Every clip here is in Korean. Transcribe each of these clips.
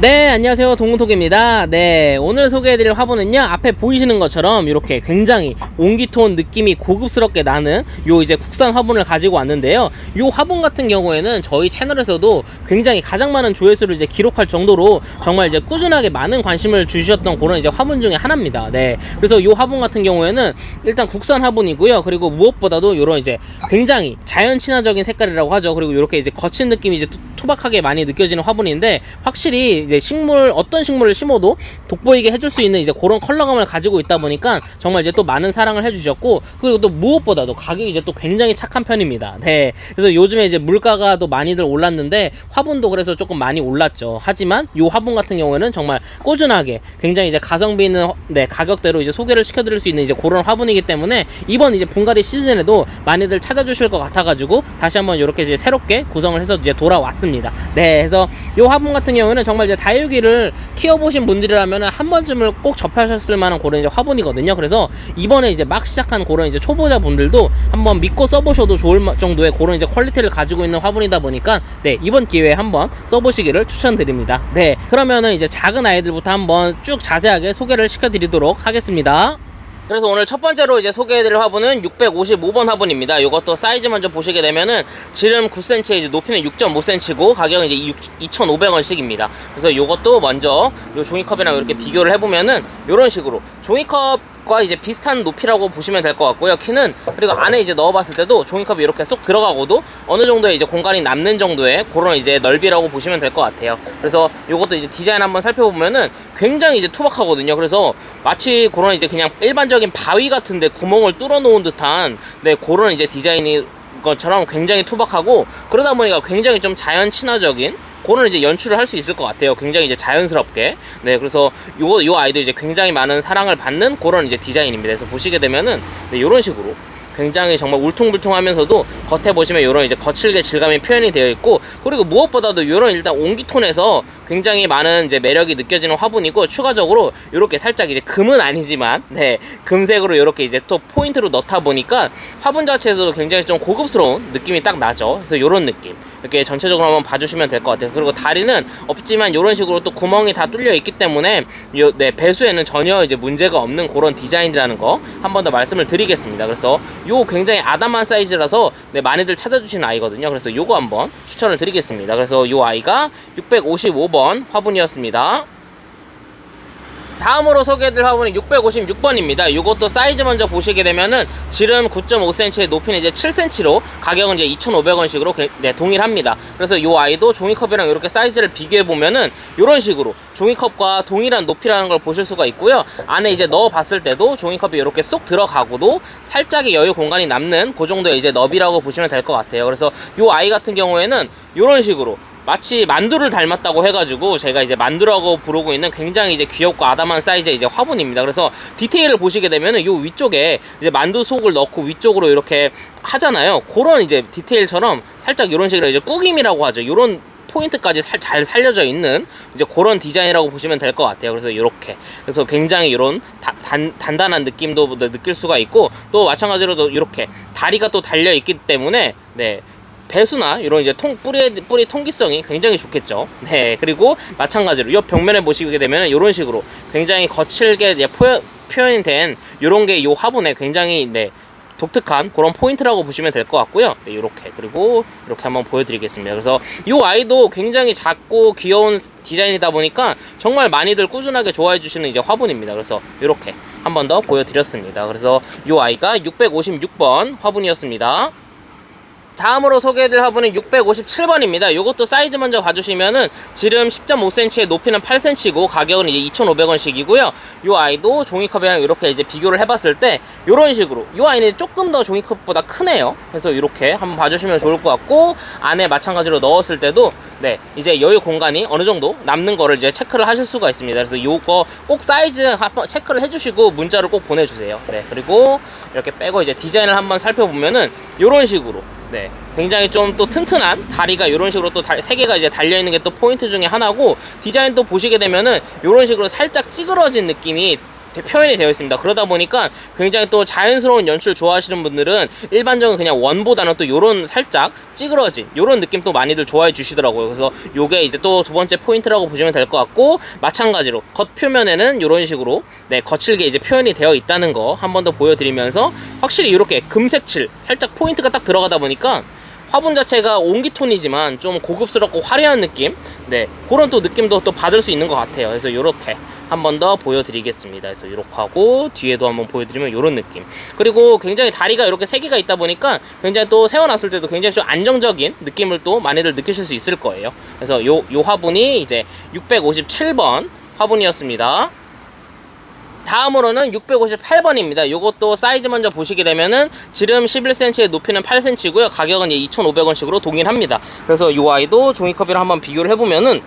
네, 안녕하세요. 동문톡입니다. 네, 오늘 소개해드릴 화분은요, 앞에 보이시는 것처럼 이렇게 굉장히 온기톤 느낌이 고급스럽게 나는 요 이제 국산 화분을 가지고 왔는데요. 요 화분 같은 경우에는 저희 채널에서도 굉장히 가장 많은 조회수를 이제 기록할 정도로 정말 이제 꾸준하게 많은 관심을 주셨던 그런 이제 화분 중에 하나입니다. 네, 그래서 요 화분 같은 경우에는 일단 국산 화분이고요. 그리고 무엇보다도 요런 이제 굉장히 자연 친화적인 색깔이라고 하죠. 그리고 이렇게 이제 거친 느낌이 이제 투박하게 많이 느껴지는 화분인데, 확실히 이제 어떤 식물을 심어도 돋보이게 해줄 수 있는 이제 그런 컬러감을 가지고 있다 보니까 정말 이제 또 많은 사랑을 해주셨고, 그리고 또 무엇보다도 가격이 이제 또 굉장히 착한 편입니다. 네, 그래서 요즘에 이제 물가가 또 많이들 올랐는데 화분도 그래서 조금 많이 올랐죠. 하지만 요 화분 같은 경우에는 정말 꾸준하게 굉장히 이제 가성비 있는 가격대로 이제 소개를 시켜드릴 수 있는 이제 그런 화분이기 때문에 이번 이제 분갈이 시즌에도 많이들 찾아주실 것 같아가지고 다시 한번 이렇게 이제 새롭게 구성을 해서 이제 돌아왔습니다. 네, 그래서 요 화분 같은 경우에는 정말 이제 다육이를 키워보신 분들이라면 한 번쯤을 꼭 접하셨을 만한 그런 이제 화분이거든요. 그래서 이번에 이제 막 시작한 그런 이제 초보자 분들도 한번 믿고 써보셔도 좋을 정도의 그런 이제 퀄리티를 가지고 있는 화분이다 보니까 네, 이번 기회에 한번 써보시기를 추천드립니다. 네, 그러면은 이제 작은 아이들부터 한번 쭉 자세하게 소개를 시켜드리도록 하겠습니다. 그래서 오늘 첫 번째로 이제 소개해드릴 화분은 655번 화분입니다. 이것도 사이즈 먼저 보시게 되면은 지름 9cm, 이제 높이는 6.5cm고 가격은 이제 2,500원씩입니다. 그래서 이것도 먼저 요 종이컵이랑 이렇게 비교를 해보면은 이런 식으로 종이컵과 이제 비슷한 높이라고 보시면 될 것 같고요. 키는, 그리고 안에 이제 넣어봤을 때도 종이컵이 이렇게 쏙 들어가고도 어느 정도의 이제 공간이 남는 정도의 그런 이제 넓이라고 보시면 될 것 같아요. 그래서 이것도 이제 디자인 한번 살펴보면은 굉장히 이제 투박하거든요. 그래서 마치 그런 이제 그냥 일반적인 바위 같은데 구멍을 뚫어 놓은 듯한 그런 이제 디자인이 것처럼 굉장히 투박하고, 그러다 보니까 굉장히 좀 자연 친화적인 그런 이제 연출을 할 수 있을 것 같아요. 굉장히 이제 자연스럽게. 네, 그래서 요 아이도 이제 굉장히 많은 사랑을 받는 그런 이제 디자인입니다. 그래서 보시게 되면은 요런 식으로 굉장히 정말 울퉁불퉁하면서도 겉에 보시면 요런 이제 거칠게 질감이 표현이 되어 있고, 그리고 무엇보다도 요런 일단 온기톤에서 굉장히 많은 이제 매력이 느껴지는 화분이고, 추가적으로 요렇게 살짝 이제 금은 아니지만 금색으로 요렇게 이제 또 포인트로 넣다 보니까 화분 자체에서도 굉장히 좀 고급스러운 느낌이 딱 나죠. 그래서 요런 느낌 이렇게 전체적으로 한번 봐주시면 될 것 같아요. 그리고 다리는 없지만 이런 식으로 또 구멍이 다 뚫려 있기 때문에 배수에는 전혀 이제 문제가 없는 그런 디자인이라는 거 한 번 더 말씀을 드리겠습니다. 그래서 요 굉장히 아담한 사이즈라서 많이들 찾아주시는 아이거든요. 그래서 요거 한번 추천을 드리겠습니다. 그래서 요 아이가 655번 화분이었습니다. 다음으로 소개해드릴 화분은 656번입니다. 이것도 사이즈 먼저 보시게 되면은 지름 9.5cm, 높이는 이제 7cm로 가격은 이제 2,500원씩으로 동일합니다. 그래서 이 아이도 종이컵이랑 이렇게 사이즈를 비교해보면은 이런 식으로 종이컵과 동일한 높이라는 걸 보실 수가 있고요. 안에 이제 넣어봤을 때도 종이컵이 이렇게 쏙 들어가고도 살짝의 여유 공간이 남는 그 정도의 이제 너비라고 보시면 될 것 같아요. 그래서 이 아이 같은 경우에는 이런 식으로 마치 만두를 닮았다고 해가지고 제가 이제 만두라고 부르고 있는 굉장히 이제 귀엽고 아담한 사이즈의 이제 화분입니다. 그래서 디테일을 보시게 되면은 요 위쪽에 이제 만두 속을 넣고 위쪽으로 이렇게 하잖아요. 그런 이제 디테일처럼 살짝 이런 식으로 이제 꾸김이라고 하죠. 이런 포인트까지 잘 살려져 있는 이제 그런 디자인이라고 보시면 될 것 같아요. 그래서 이렇게, 그래서 굉장히 이런 단단한 느낌도 느낄 수가 있고, 또 마찬가지로 이렇게 다리가 또 달려 있기 때문에 배수나 이런 이제 뿌리 통기성이 굉장히 좋겠죠. 네, 그리고 마찬가지로 이 벽면에 보시게 되면 이런 식으로 굉장히 거칠게 이제 표현이 된 이런 게 이 화분에 굉장히 독특한 그런 포인트라고 보시면 될 것 같고요. 이렇게, 그리고 이렇게 한번 보여드리겠습니다. 그래서 이 아이도 굉장히 작고 귀여운 디자인이다 보니까 정말 많이들 꾸준하게 좋아해 주시는 이제 화분입니다. 그래서 이렇게 한번 더 보여드렸습니다. 그래서 이 아이가 656번 화분이었습니다. 다음으로 소개해드릴 화분은 657번입니다. 이것도 사이즈 먼저 봐주시면은 지름 10.5cm, 높이는 8cm고 가격은 이제 2,500원씩이고요. 이 아이도 종이컵이랑 이렇게 이제 비교를 해봤을 때 이런 식으로 이 아이는 조금 더 종이컵보다 크네요. 그래서 이렇게 한번 봐주시면 좋을 것 같고, 안에 마찬가지로 넣었을 때도 이제 여유 공간이 어느 정도 남는 거를 이제 체크를 하실 수가 있습니다. 그래서 요거 꼭 사이즈 한번 체크를 해주시고 문자를 꼭 보내주세요. 그리고 이렇게 빼고 이제 디자인을 한번 살펴보면은 이런 식으로 굉장히 좀 또 튼튼한 다리가 이런 식으로 또 3개가 이제 달려있는 게 또 포인트 중에 하나고, 디자인도 보시게 되면은 이런 식으로 살짝 찌그러진 느낌이 표현이 되어 있습니다. 그러다 보니까 굉장히 또 자연스러운 연출 좋아하시는 분들은 일반적인 그냥 원보다는 또 요런 살짝 찌그러진 요런 느낌 또 많이들 좋아해 주시더라고요. 그래서 요게 이제 또 두 번째 포인트라고 보시면 될 것 같고, 마찬가지로 겉표면에는 요런 식으로 네, 거칠게 이제 표현이 되어 있다는 거 한 번 더 보여드리면서, 확실히 이렇게 금색칠 살짝 포인트가 딱 들어가다 보니까 화분 자체가 온기톤이지만 좀 고급스럽고 화려한 느낌, 네, 그런 또 느낌도 또 받을 수 있는 것 같아요. 그래서 요렇게 한 번 더 보여드리겠습니다. 그래서 이렇게 하고 뒤에도 한번 보여드리면 이런 느낌. 그리고 굉장히 다리가 이렇게 3개가 있다 보니까 굉장히 또 세워놨을 때도 굉장히 좀 안정적인 느낌을 또 많이들 느끼실 수 있을 거예요. 그래서 요 화분이 이제 657번 화분이었습니다. 다음으로는 658번입니다. 요것도 사이즈 먼저 보시게 되면은 지름 11cm에 높이는 8cm고요. 가격은 2,500원씩으로 동일합니다. 그래서 이 아이도 종이컵이랑 한번 비교를 해보면은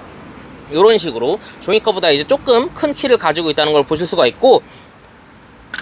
이런 식으로 종이컵보다 이제 조금 큰 키를 가지고 있다는 걸 보실 수가 있고,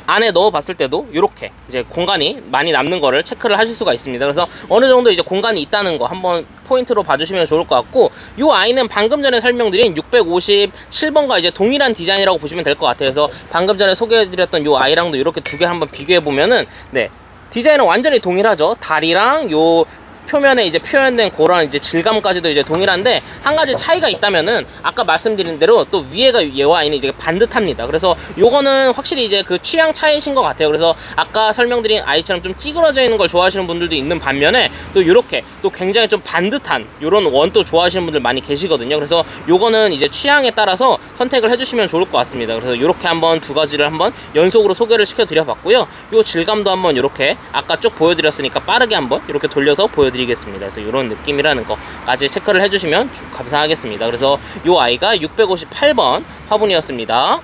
안에 넣어 봤을 때도 이렇게 이제 공간이 많이 남는 거를 체크를 하실 수가 있습니다. 그래서 어느 정도 이제 공간이 있다는 거 한번 포인트로 봐주시면 좋을 것 같고, 이 아이는 방금 전에 설명드린 657번과 이제 동일한 디자인이라고 보시면 될 것 같아요. 그래서 방금 전에 소개해드렸던 이 아이랑도 이렇게 두 개 한번 비교해 보면은 네, 디자인은 완전히 동일하죠. 다리랑 요 표면에 이제 표현된 그런 이제 질감까지도 이제 동일한데, 한 가지 차이가 있다면은 아까 말씀드린 대로 또 위에가 얘와 아이는 이제 반듯합니다. 그래서 요거는 확실히 이제 그 취향 차이신 것 같아요. 그래서 아까 설명드린 아이처럼 좀 찌그러져 있는 걸 좋아하시는 분들도 있는 반면에, 또 이렇게 또 굉장히 좀 반듯한 요런 원 또 좋아하시는 분들 많이 계시거든요. 그래서 요거는 이제 취향에 따라서 선택을 해주시면 좋을 것 같습니다. 그래서 요렇게 한번 두 가지를 한번 연속으로 소개를 시켜드려 봤고요. 요 질감도 한번 요렇게 아까 쭉 보여드렸으니까 빠르게 한번 이렇게 돌려서 보여드리겠습니다. 그래서 이런 느낌이라는 거까지 체크를 해주시면 감사하겠습니다. 그래서 이 아이가 658번 화분이었습니다.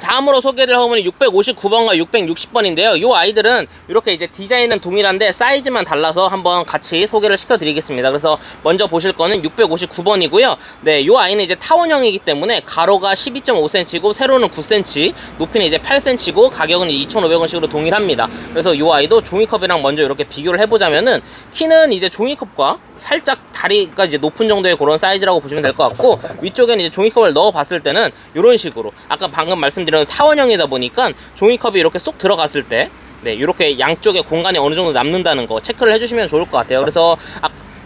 다음으로 소개를 하면 659번과 660번인데요. 이 아이들은 이렇게 이제 디자인은 동일한데 사이즈만 달라서 한번 같이 소개를 시켜드리겠습니다. 그래서 먼저 보실 거는 659번이고요. 네, 이 아이는 이제 타원형이기 때문에 가로가 12.5cm고 세로는 9cm, 높이는 이제 8cm고 가격은 2,500원씩으로 동일합니다. 그래서 이 아이도 종이컵이랑 먼저 이렇게 비교를 해보자면은, 키는 이제 종이컵과 살짝 다리가 이제 높은 정도의 그런 사이즈라고 보시면 될 것 같고, 위쪽에는 이제 종이컵을 넣어 봤을 때는 이런 식으로 아까 방금 말씀드린 타원형이다 보니까 종이컵이 이렇게 쏙 들어갔을 때 네, 이렇게 양쪽에 공간이 어느 정도 남는다는 거 체크를 해주시면 좋을 것 같아요. 그래서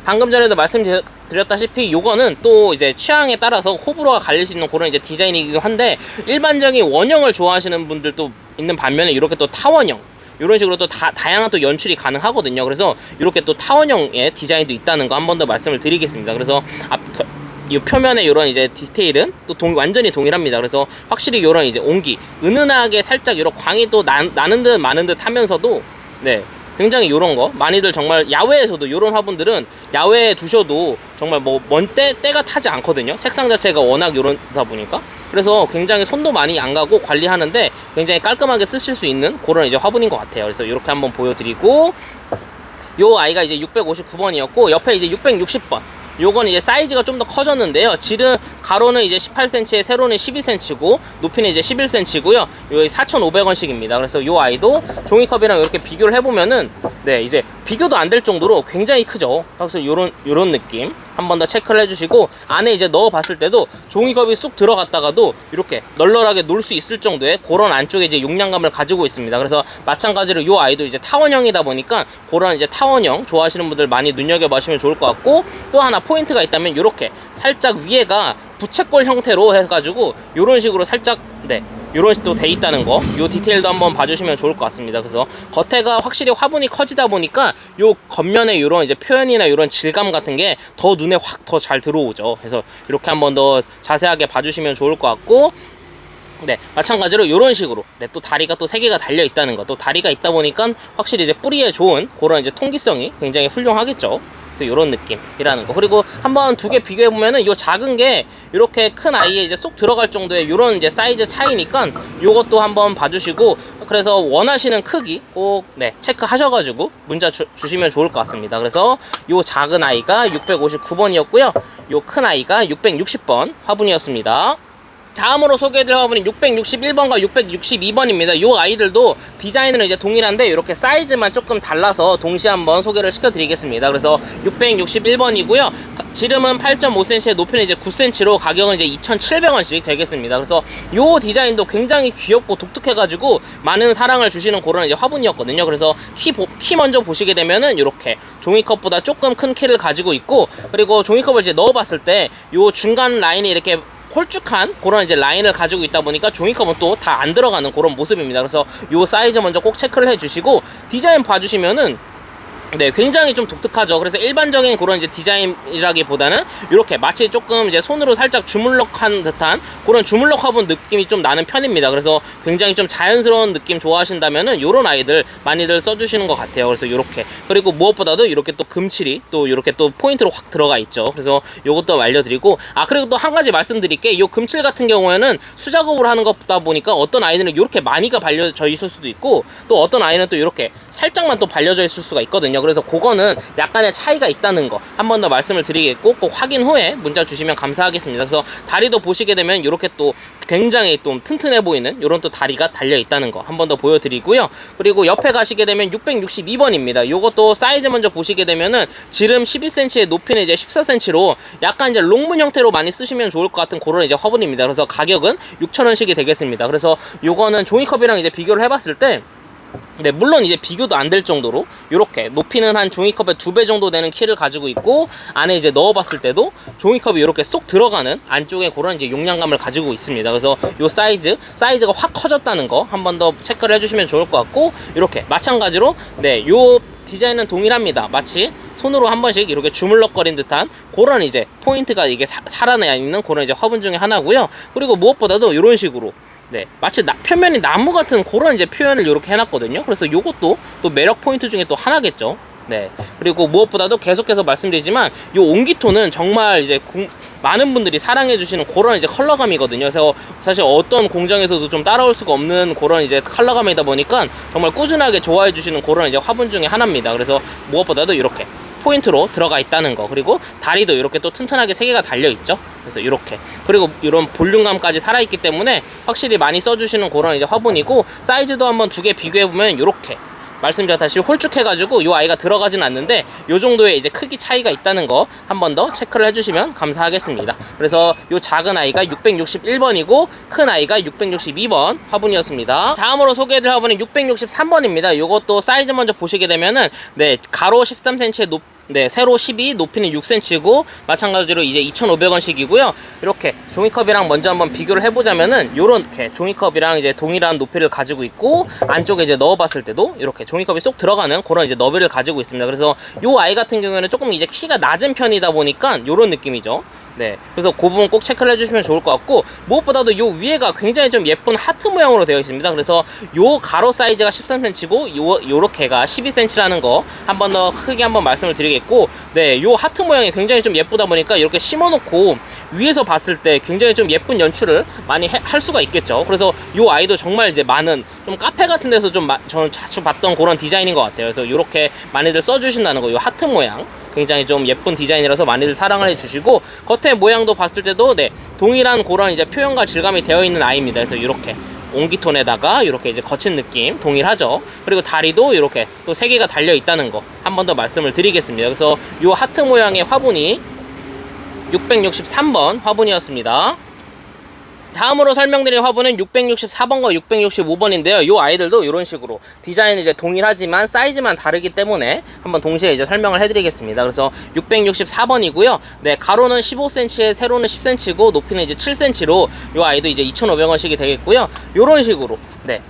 방금 전에도 말씀드렸다시피 요거는 또 이제 취향에 따라서 호불호가 갈릴 수 있는 그런 이제 디자인이기도 한데, 일반적인 원형을 좋아하시는 분들도 있는 반면에 이렇게 또 타원형 이런 식으로 또 다양한 또 연출이 가능하거든요. 그래서 이렇게 또 타원형의 디자인도 있다는 거 한 번 더 말씀을 드리겠습니다. 그래서 이 표면에 이런 이제 디테일은 또 완전히 동일합니다. 그래서 확실히 이런 이제 온기, 은은하게 살짝 이런 광이 또 나는 듯 마는 듯 하면서도 네, 굉장히 이런 거 많이들 정말 야외에서도 이런 화분들은 야외에 두셔도 정말 뭐 때가 타지 않거든요. 색상 자체가 워낙 이러다 보니까. 그래서 굉장히 손도 많이 안 가고 관리하는데 굉장히 깔끔하게 쓰실 수 있는 그런 이제 화분인 것 같아요. 그래서 이렇게 한번 보여드리고, 요 아이가 이제 659번이었고 옆에 이제 660번. 요건 이제 사이즈가 좀 더 커졌는데요. 가로는 이제 18cm에 세로는 12cm고 높이는 이제 11cm고요. 요 4,500원씩입니다. 그래서 요 아이도 종이컵이랑 이렇게 비교를 해보면은 네, 이제 비교도 안 될 정도로 굉장히 크죠. 그래서 요런 느낌 한 번 더 체크를 해주시고, 안에 이제 넣어 봤을 때도 종이컵이 쑥 들어갔다가도 이렇게 널널하게 놓을 수 있을 정도의 그런 안쪽에 이제 용량감을 가지고 있습니다. 그래서 마찬가지로 요 아이도 이제 타원형이다 보니까 그런 이제 타원형 좋아하시는 분들 많이 눈여겨보시면 좋을 것 같고, 또 하나 포인트가 있다면 이렇게 살짝 위에가 부채꼴 형태로 해가지고 요런 식으로 살짝 네, 요런 식으로 돼 있다는 거, 요 디테일도 한번 봐주시면 좋을 것 같습니다. 그래서 겉에가 확실히 화분이 커지다 보니까 요 겉면에 요런 이제 표현이나 요런 질감 같은 게 더 눈에 확 더 잘 들어오죠. 그래서 이렇게 한번 더 자세하게 봐주시면 좋을 것 같고, 네, 마찬가지로 요런 식으로 네, 또 다리가 또 3개가 달려 있다는 거, 또 다리가 있다 보니까 확실히 이제 뿌리에 좋은 그런 이제 통기성이 굉장히 훌륭하겠죠. 이런 느낌이라는 거. 그리고 한번 두 개 비교해 보면은 요 작은 게 이렇게 큰 아이에 이제 쏙 들어갈 정도의 요런 이제 사이즈 차이니까 요것도 한번 봐주시고, 그래서 원하시는 크기 꼭 네, 체크하셔가지고 문자 주시면 좋을 것 같습니다. 그래서 요 작은 아이가 659번이었고요. 요 큰 아이가 660번 화분이었습니다. 다음으로 소개해드릴 화분은 661번과 662번입니다. 이 아이들도 디자인은 이제 동일한데 이렇게 사이즈만 조금 달라서 동시에 한번 소개를 시켜드리겠습니다. 그래서 661번이고요. 지름은 8.5cm, 높이는 이제 9cm로 가격은 이제 2,700원씩 되겠습니다. 그래서 이 디자인도 굉장히 귀엽고 독특해가지고 많은 사랑을 주시는 그런 이제 화분이었거든요. 그래서 키 먼저 보시게 되면은 이렇게 종이컵보다 조금 큰 키를 가지고 있고, 그리고 종이컵을 이제 넣어봤을 때 이 중간 라인이 이렇게 홀쭉한 그런 이제 라인을 가지고 있다 보니까 종이컵은 또 다 안 들어가는 그런 모습입니다. 그래서 요 사이즈 먼저 꼭 체크를 해주시고, 디자인 봐주시면은 네, 굉장히 좀 독특하죠. 그래서 일반적인 그런 이제 디자인이라기보다는 이렇게 마치 조금 이제 손으로 살짝 주물럭한 듯한 그런 주물럭 화분 느낌이 좀 나는 편입니다. 그래서 굉장히 좀 자연스러운 느낌 좋아하신다면은 요런 아이들 많이들 써주시는 것 같아요. 그래서 이렇게, 그리고 무엇보다도 이렇게 또 금칠이 또 이렇게 또 포인트로 확 들어가 있죠. 그래서 요것도 알려드리고, 그리고 또 한 가지 말씀드릴게, 요 금칠 같은 경우에는 수작업으로 하는 것보다 보니까 어떤 아이들은 이렇게 많이가 발려져 있을 수도 있고, 또 어떤 아이는 또 이렇게 살짝만 또 발려져 있을 수가 있거든요. 그래서 그거는 약간의 차이가 있다는 거 한 번 더 말씀을 드리겠고, 꼭 확인 후에 문자 주시면 감사하겠습니다. 그래서 다리도 보시게 되면 이렇게 또 굉장히 또 튼튼해 보이는 이런 또 다리가 달려 있다는 거 한 번 더 보여드리고요. 그리고 옆에 가시게 되면 662번입니다. 요것도 사이즈 먼저 보시게 되면은 지름 12cm에 높이는 이제 14cm로 약간 이제 롱문 형태로 많이 쓰시면 좋을 것 같은 그런 이제 화분입니다. 그래서 가격은 6,000원씩이 되겠습니다. 그래서 요거는 종이컵이랑 이제 비교를 해봤을 때, 네, 물론 이제 비교도 안 될 정도로 이렇게 높이는 한 종이컵의 2배 정도 되는 키를 가지고 있고, 안에 이제 넣어봤을 때도 종이컵이 이렇게 쏙 들어가는 안쪽에 그런 이제 용량감을 가지고 있습니다. 그래서 요 사이즈가 확 커졌다는 거 한 번 더 체크를 해주시면 좋을 것 같고, 이렇게 마찬가지로 네, 요 디자인은 동일합니다. 마치 손으로 한 번씩 이렇게 주물럭거린 듯한 그런 이제 포인트가 이게 살아나 있는 그런 이제 화분 중에 하나고요. 그리고 무엇보다도 이런 식으로 네, 마치 표면이 나무 같은 그런 이제 표현을 이렇게 해놨거든요. 그래서 요것도 또 매력 포인트 중에 또 하나겠죠. 네, 그리고 무엇보다도 계속해서 말씀드리지만 요 온기톤은 정말 이제 많은 분들이 사랑해주시는 그런 이제 컬러감이거든요. 그래서 사실 어떤 공장에서도 좀 따라올 수가 없는 그런 이제 컬러감이다 보니까 정말 꾸준하게 좋아해주시는 그런 이제 화분 중에 하나입니다. 그래서 무엇보다도 이렇게 포인트로 들어가 있다는 거, 그리고 다리도 이렇게 또 튼튼하게 3개가 달려 있죠. 그래서 이렇게, 그리고 이런 볼륨감까지 살아있기 때문에 확실히 많이 써주시는 그런 이제 화분이고, 사이즈도 한번 2개 비교해보면 이렇게 말씀드렸다시피 홀쭉해가지고 요 아이가 들어가진 않는데 요 정도의 이제 크기 차이가 있다는 거 한 번 더 체크를 해주시면 감사하겠습니다. 그래서 요 작은 아이가 661번이고 큰 아이가 662번 화분이었습니다. 다음으로 소개해드릴 화분은 663번입니다. 요것도 사이즈 먼저 보시게 되면은 네, 가로 13cm의 네, 세로 12, 높이는 6cm고 마찬가지로 이제 2,500원씩이고요. 이렇게 종이컵이랑 먼저 한번 비교를 해보자면은 요렇게 종이컵이랑 이제 동일한 높이를 가지고 있고, 안쪽에 이제 넣어봤을 때도 이렇게 종이컵이 쏙 들어가는 그런 이제 너비를 가지고 있습니다. 그래서 요 아이 같은 경우에는 조금 이제 키가 낮은 편이다 보니까 요런 느낌이죠. 네, 그래서 그 부분 꼭 체크를 해주시면 좋을 것 같고, 무엇보다도 요 위에가 굉장히 좀 예쁜 하트 모양으로 되어 있습니다. 그래서 요 가로 사이즈가 13cm고 요렇게가 12cm라는 거 한 번 더 크게 한번 말씀을 드리겠고, 네, 요 하트 모양이 굉장히 좀 예쁘다 보니까 이렇게 심어놓고 위에서 봤을 때 굉장히 좀 예쁜 연출을 많이 할 수가 있겠죠. 그래서 요 아이도 정말 이제 많은 좀 카페 같은 데서 좀 저는 자주 봤던 그런 디자인인 것 같아요. 그래서 요렇게 많이들 써주신다는 거, 요 하트 모양 굉장히 좀 예쁜 디자인이라서 많이들 사랑을 해주시고, 겉에 모양도 봤을 때도 네, 동일한 그런 이제 표현과 질감이 되어 있는 아이입니다. 그래서 이렇게 온기톤에다가 이렇게 이제 거친 느낌 동일하죠. 그리고 다리도 이렇게 또 3개가 달려 있다는 거 한 번 더 말씀을 드리겠습니다. 그래서 요 하트 모양의 화분이 663번 화분이었습니다. 다음으로 설명드릴 화분은 664번과 665번인데요. 이 아이들도 이런 식으로 디자인은 이제 동일하지만 사이즈만 다르기 때문에 한번 동시에 이제 설명을 해드리겠습니다. 그래서 664번이고요. 네, 가로는 15cm에 세로는 10cm고 높이는 이제 7cm로 이 아이도 이제 2,500원씩이 되겠고요. 이런 식으로 네,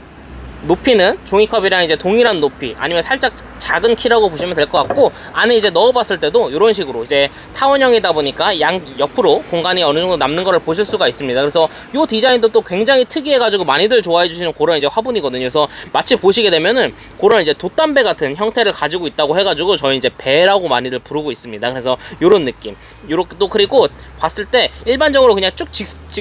높이는 종이컵이랑 이제 동일한 높이, 아니면 살짝 작은 키라고 보시면 될 것 같고, 안에 이제 넣어봤을 때도 이런 식으로 이제 타원형이다 보니까 양 옆으로 공간이 어느 정도 남는 거를 보실 수가 있습니다. 그래서 이 디자인도 또 굉장히 특이해가지고 많이들 좋아해 주시는 그런 이제 화분이거든요. 그래서 마치 보시게 되면은 그런 이제 돛담배 같은 형태를 가지고 있다고 해가지고 저희 이제 배라고 많이들 부르고 있습니다. 그래서 이런 느낌, 요렇게 또, 그리고 봤을 때 일반적으로 그냥 쭉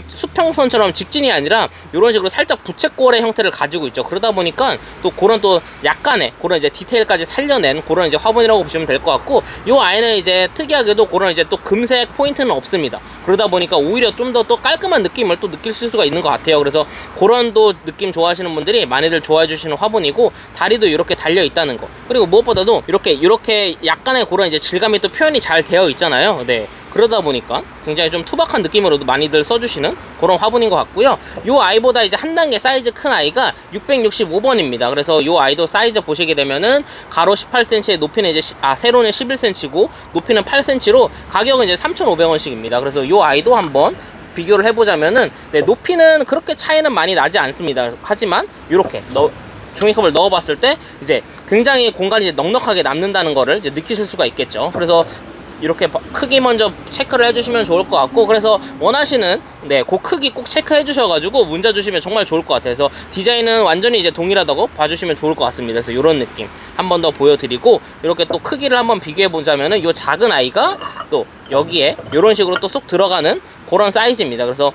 수평선처럼 직진이 아니라 이런 식으로 살짝 부채꼴의 형태를 가지고 있죠. 그러다 그러다 보니까 또 그런 또 약간의 그런 이제 디테일까지 살려낸 그런 이제 화분이라고 보시면 될 것 같고, 요 아이는 이제 특이하게도 그런 이제 또 금색 포인트는 없습니다. 그러다 보니까 오히려 좀 더 또 깔끔한 느낌을 또 느끼실 수가 있는 것 같아요. 그래서 그런 또 느낌 좋아하시는 분들이 많이들 좋아해 주시는 화분이고, 다리도 이렇게 달려 있다는 거, 그리고 무엇보다도 이렇게 약간의 그런 이제 질감이 또 표현이 잘 되어 있잖아요. 네. 그러다 보니까 굉장히 좀 투박한 느낌으로도 많이들 써주시는 그런 화분인 것 같고요. 요 아이보다 이제 한 단계 사이즈 큰 아이가 665번입니다. 그래서 요 아이도 사이즈 보시게 되면은 가로 18cm, 높이는 이제 세로는 11cm고 높이는 8cm로 가격은 이제 3,500원씩입니다. 그래서 요 아이도 한번 비교를 해보자면은, 네, 높이는 그렇게 차이는 많이 나지 않습니다. 하지만 이렇게 종이컵을 넣어봤을 때 이제 굉장히 공간이 이제 넉넉하게 남는다는 거를 이제 느끼실 수가 있겠죠. 그래서 이렇게 크기 먼저 체크를 해주시면 좋을 것 같고, 그래서 원하시는 그 크기 꼭 체크해 주셔가지고 문자 주시면 정말 좋을 것 같아요. 그래서 디자인은 완전히 이제 동일하다고 봐주시면 좋을 것 같습니다. 그래서 이런 느낌 한 번 더 보여드리고, 이렇게 또 크기를 한번 비교해 보자면은 이 작은 아이가 또 여기에 이런 식으로 또 쏙 들어가는 그런 사이즈입니다. 그래서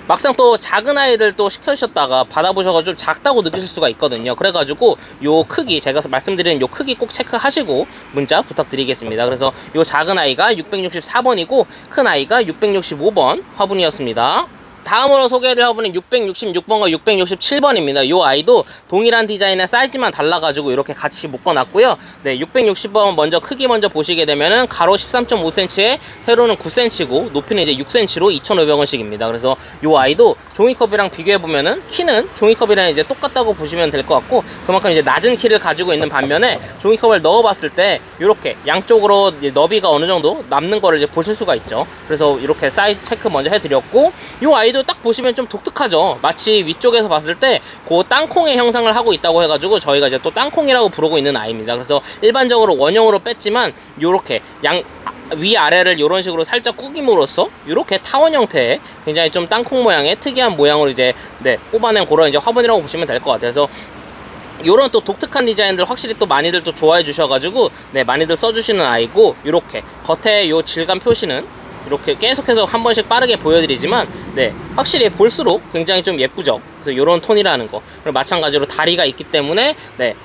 막상 또 작은 아이들 또 시켜주셨다가 받아보셔가지고 좀 작다고 느끼실 수가 있거든요. 그래가지고 요 크기, 제가 말씀드리는 요 크기 꼭 체크하시고 문자 부탁드리겠습니다. 그래서 요 작은 아이가 664번이고 큰 아이가 665번 화분이었습니다. 다음으로 소개해드릴 화분은 666번과 667번입니다. 이 아이도 동일한 디자인의 사이즈만 달라가지고 이렇게 같이 묶어놨고요. 네, 660번 먼저 크기 먼저 보시게 되면은 가로 13.5cm에 세로는 9cm고 높이는 이제 6cm로 2,500원씩입니다. 그래서 이 아이도 종이컵이랑 비교해보면은 키는 종이컵이랑 이제 똑같다고 보시면 될 것 같고, 그만큼 이제 낮은 키를 가지고 있는 반면에 종이컵을 넣어봤을 때 이렇게 양쪽으로 이제 너비가 어느 정도 남는 거를 이제 보실 수가 있죠. 그래서 이렇게 사이즈 체크 먼저 해드렸고, 이 아이도 딱 보시면 좀 독특하죠. 마치 위쪽에서 봤을 때 그 땅콩의 형상을 하고 있다고 해가지고 저희가 이제 또 땅콩이라고 부르고 있는 아이입니다. 그래서 일반적으로 원형으로 뺐지만 요렇게 위아래를 이런 식으로 살짝 꾸김으로써 이렇게 타원 형태의 굉장히 좀 땅콩 모양의 특이한 모양으로 이제 뽑아낸 그런 이제 화분이라고 보시면 될 것 같아요. 그래서 요런 또 독특한 디자인들 확실히 또 많이들 또 좋아해 주셔가지고 많이들 써주시는 아이고, 이렇게 겉에 요 질감 표시는 이렇게 계속해서 한 번씩 빠르게 보여드리지만 확실히 볼수록 굉장히 좀 예쁘죠. 그래서 요런 톤이라는 거, 그리고 마찬가지로 다리가 있기 때문에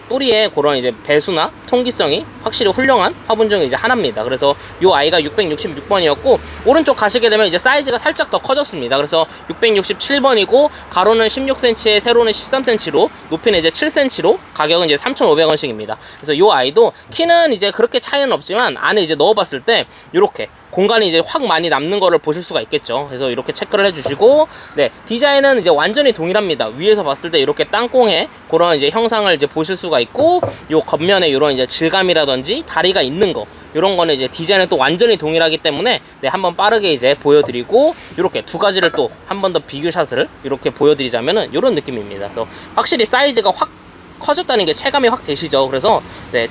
뿌리에 그런 이제 배수나 통기성이 확실히 훌륭한 화분 중에 이제 하나입니다. 그래서 요 아이가 666번이었고 오른쪽 가시게 되면 이제 사이즈가 살짝 더 커졌습니다. 그래서 667번이고 가로는 16cm에 세로는 13cm로 높이는 이제 7cm로 가격은 이제 3,500원씩입니다. 그래서 요 아이도 키는 이제 그렇게 차이는 없지만 안에 이제 넣어봤을 때 이렇게 공간이 이제 확 많이 남는 거를 보실 수가 있겠죠. 그래서 이렇게 체크를 해주시고, 디자인은 이제 완전히 동일합니다. 위에서 봤을 때 이렇게 땅콩의 그런 이제 형상을 이제 보실 수가 있고, 요 겉면에 이런 이제 질감이라든지 다리가 있는 거, 이런 거는 이제 디자인은 또 완전히 동일하기 때문에 한번 빠르게 이제 보여드리고, 이렇게 두 가지를 또 한 번 더 비교샷을 이렇게 보여드리자면은 이런 느낌입니다. 그래서 확실히 사이즈가 확 커졌다는 게 체감이 확 되시죠. 그래서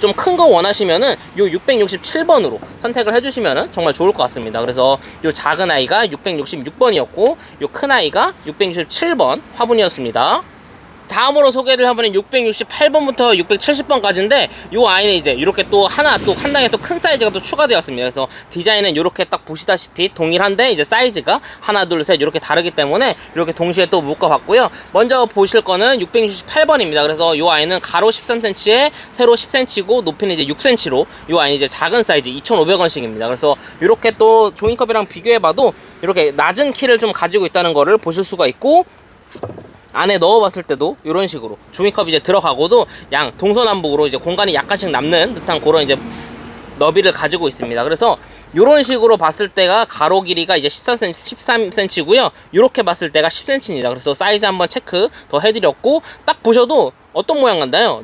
좀 큰 거 원하시면은 요 667번으로 선택을 해주시면은 정말 좋을 것 같습니다. 그래서 요 작은 아이가 666번이었고 요 큰 아이가 667번 화분이었습니다. 다음으로 소개해드릴 화분은 668번부터 670번까지인데 이 아이는 이제 이렇게 또 한 단계 또 큰 사이즈가 또 추가되었습니다. 그래서 디자인은 이렇게 딱 보시다시피 동일한데 이제 사이즈가 하나 둘 셋 이렇게 다르기 때문에 이렇게 동시에 또 묶어봤고요. 먼저 보실 거는 668번입니다. 그래서 이 아이는 가로 13cm에 세로 10cm고 높이는 이제 6cm로 이 아이는 이제 작은 사이즈 2,500원씩입니다. 그래서 이렇게 또 종이컵이랑 비교해봐도 이렇게 낮은 키를 좀 가지고 있다는 거를 보실 수가 있고, 안에 넣어봤을 때도 이런 식으로 종이컵이 이제 들어가고도 양 동서남북으로 이제 공간이 약간씩 남는 듯한 그런 이제 너비를 가지고 있습니다. 그래서 이런 식으로 봤을 때가 가로 길이가 이제 13cm고요. 이렇게 봤을 때가 10cm입니다. 그래서 사이즈 한번 체크 더 해드렸고, 딱 보셔도 어떤 모양 같나요?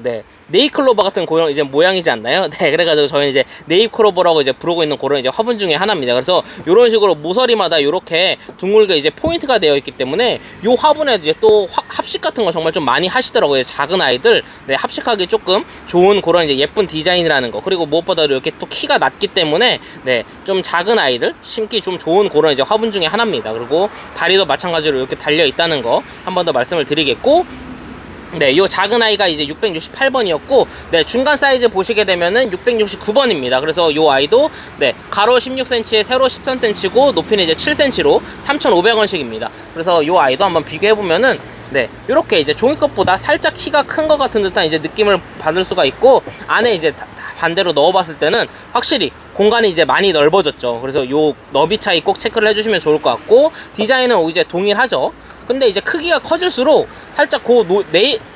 네잎클로버 같은 그런 이제 모양이지 않나요? 그래가지고 저희는 이제 네잎클로버라고 이제 부르고 있는 그런 이제 화분 중에 하나입니다. 그래서 이런 식으로 모서리마다 이렇게 둥글게 이제 포인트가 되어 있기 때문에 이 화분에 이제 또 합식 같은 거 정말 좀 많이 하시더라고요. 작은 아이들 합식하기 조금 좋은 그런 이제 예쁜 디자인이라는 거, 그리고 무엇보다도 이렇게 또 키가 낮기 때문에 좀 작은 아이들 심기 좀 좋은 그런 이제 화분 중에 하나입니다. 그리고 다리도 마찬가지로 이렇게 달려 있다는 거 한 번 더 말씀을 드리겠고, 요 작은 아이가 이제 668번이었고, 중간 사이즈 보시게 되면은 669번입니다. 그래서 요 아이도, 가로 16cm에 세로 13cm고, 높이는 이제 7cm로 3,500원씩입니다. 그래서 요 아이도 한번 비교해보면은 네, 이렇게 이제 종이컵보다 살짝 키가 큰 것 같은 듯한 이제 느낌을 받을 수가 있고, 안에 이제 반대로 넣어봤을 때는 확실히 공간이 이제 많이 넓어졌죠. 그래서 요 너비 차이 꼭 체크를 해주시면 좋을 것 같고, 디자인은 이제 동일하죠. 근데 이제 크기가 커질수록 살짝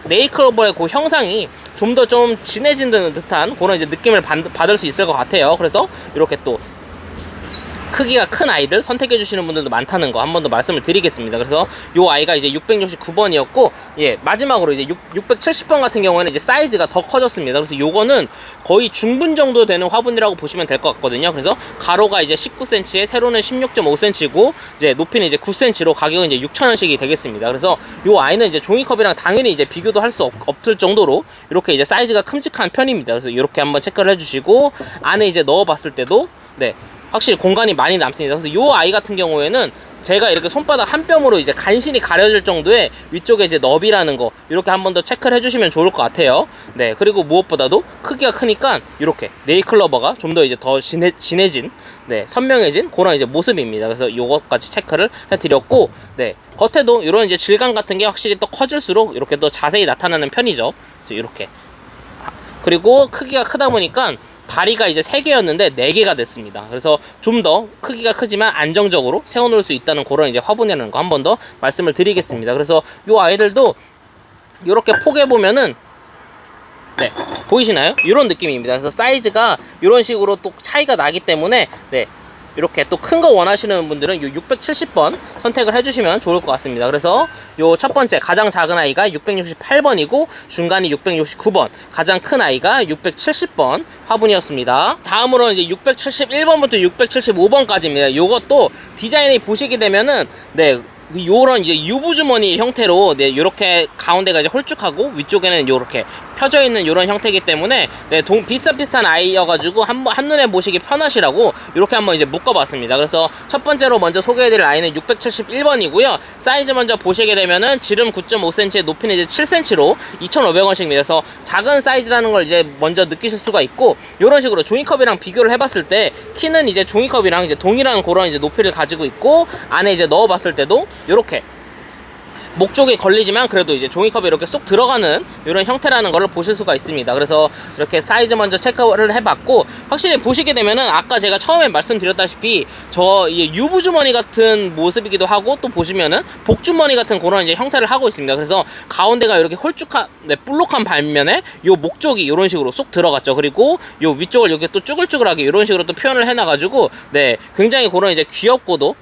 네이클로버의 그 형상이 좀 더 좀 진해지는 듯한 그런 이제 느낌을 받을 수 있을 것 같아요. 그래서 이렇게 또 크기가 큰 아이들 선택해 주시는 분들도 많다는 거 한 번 더 말씀을 드리겠습니다. 그래서 요 아이가 이제 669번이었고, 예, 마지막으로 이제 670번 같은 경우에는 이제 사이즈가 더 커졌습니다. 그래서 요거는 거의 중분 정도 되는 화분이라고 보시면 될 것 같거든요. 그래서 가로가 이제 19cm에 세로는 16.5cm고 이제 높이는 이제 9cm로 가격은 이제 6,000원씩이 되겠습니다. 그래서 요 아이는 이제 종이컵이랑 당연히 이제 비교도 할 수 없을 정도로 이렇게 이제 사이즈가 큼직한 편입니다. 그래서 이렇게 한번 체크를 해주시고, 안에 이제 넣어봤을 때도 네, 확실히 공간이 많이 남습니다. 그래서 요 아이 같은 경우에는 제가 이렇게 손바닥 한 뼘으로 이제 간신히 가려질 정도의 위쪽에 이제 너비라는 거 이렇게 한 번 더 체크를 해주시면 좋을 것 같아요. 네, 그리고 무엇보다도 크기가 크니까 이렇게 네일클러버가 좀 더 이제 더 진해진, 네, 선명해진 그런 이제 모습입니다. 그래서 요것까지 체크를 해드렸고, 네, 겉에도 이런 이제 질감 같은 게 확실히 또 커질수록 이렇게 또 자세히 나타나는 편이죠. 그래서 이렇게, 그리고 크기가 크다 보니까 다리가 이제 3개였는데 4개가 됐습니다. 그래서 좀 더 크기가 크지만 안정적으로 세워놓을 수 있다는 그런 이제 화분이라는 거 한 번 더 말씀을 드리겠습니다. 그래서 요 아이들도 이렇게 포개 보면은 네, 보이시나요? 이런 느낌입니다. 그래서 사이즈가 이런 식으로 또 차이가 나기 때문에 네, 이렇게 또 큰 거 원하시는 분들은 요 670번 선택을 해주시면 좋을 것 같습니다. 그래서 요 첫 번째 가장 작은 아이가 668번이고 중간이 669번, 가장 큰 아이가 670번 화분이었습니다. 다음으로는 이제 671번부터 675번까지입니다. 요것도 디자인이 보시게 되면은 네, 요런 이제 유부주머니 형태로 네, 요렇게 가운데가 이제 홀쭉하고 위쪽에는 요렇게 펴져 있는 요런 형태이기 때문에 네, 비슷비슷한 아이여가지고 한눈에 보시기 편하시라고 이렇게 한번 이제 묶어봤습니다. 그래서 첫 번째로 먼저 소개해드릴 아이는 671번이고요. 사이즈 먼저 보시게 되면은 지름 9.5cm, 높이는 이제 7cm로 2,500원씩입니다. 그래서 작은 사이즈라는 걸 이제 먼저 느끼실 수가 있고, 요런 식으로 종이컵이랑 비교를 해봤을 때 키는 이제 종이컵이랑 이제 동일한 그런 이제 높이를 가지고 있고, 안에 이제 넣어봤을 때도 요렇게 목 쪽에 걸리지만 그래도 이제 종이컵에 이렇게 쏙 들어가는 이런 형태라는 거를 보실 수가 있습니다. 그래서 이렇게 사이즈 먼저 체크를 해봤고, 확실히 보시게 되면은 아까 제가 처음에 말씀드렸다시피 저 유부주머니 같은 모습이기도 하고, 또 보시면은 복주머니 같은 그런 이제 형태를 하고 있습니다. 그래서 가운데가 이렇게 홀쭉한, 네, 볼록한 반면에 요 목 쪽이 이런 식으로 쏙 들어갔죠. 그리고 요 위쪽을 이렇게 또 쭈글쭈글하게 이런 식으로 또 표현을 해놔가지고 네, 굉장히 그런 이제 귀엽고도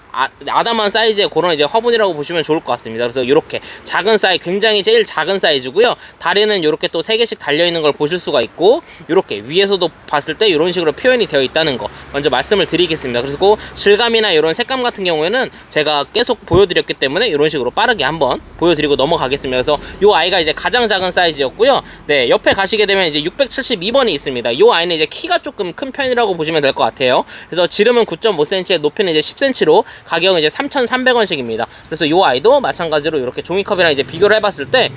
아담한 사이즈의 그런 이제 화분이라고 보시면 좋을 것 같습니다. 그래서 이렇게 작은 사이즈, 굉장히 제일 작은 사이즈고요. 다리는 이렇게 또 3개씩 달려있는 걸 보실 수가 있고, 이렇게 위에서도 봤을 때 이런 식으로 표현이 되어 있다는 거 먼저 말씀을 드리겠습니다. 그리고 질감이나 이런 색감 같은 경우에는 제가 계속 보여드렸기 때문에 이런 식으로 빠르게 한번 보여드리고 넘어가겠습니다. 그래서 이 아이가 이제 가장 작은 사이즈였고요. 네, 옆에 가시게 되면 이제 672번이 있습니다. 이 아이는 이제 키가 조금 큰 편이라고 보시면 될 것 같아요. 그래서 지름은 9.5cm, 높이는 이제 10cm로 가격은 이제 3,300원씩입니다. 그래서 이 아이도 마찬가지로 이렇게 종이컵이랑 이제 비교를 해봤을 때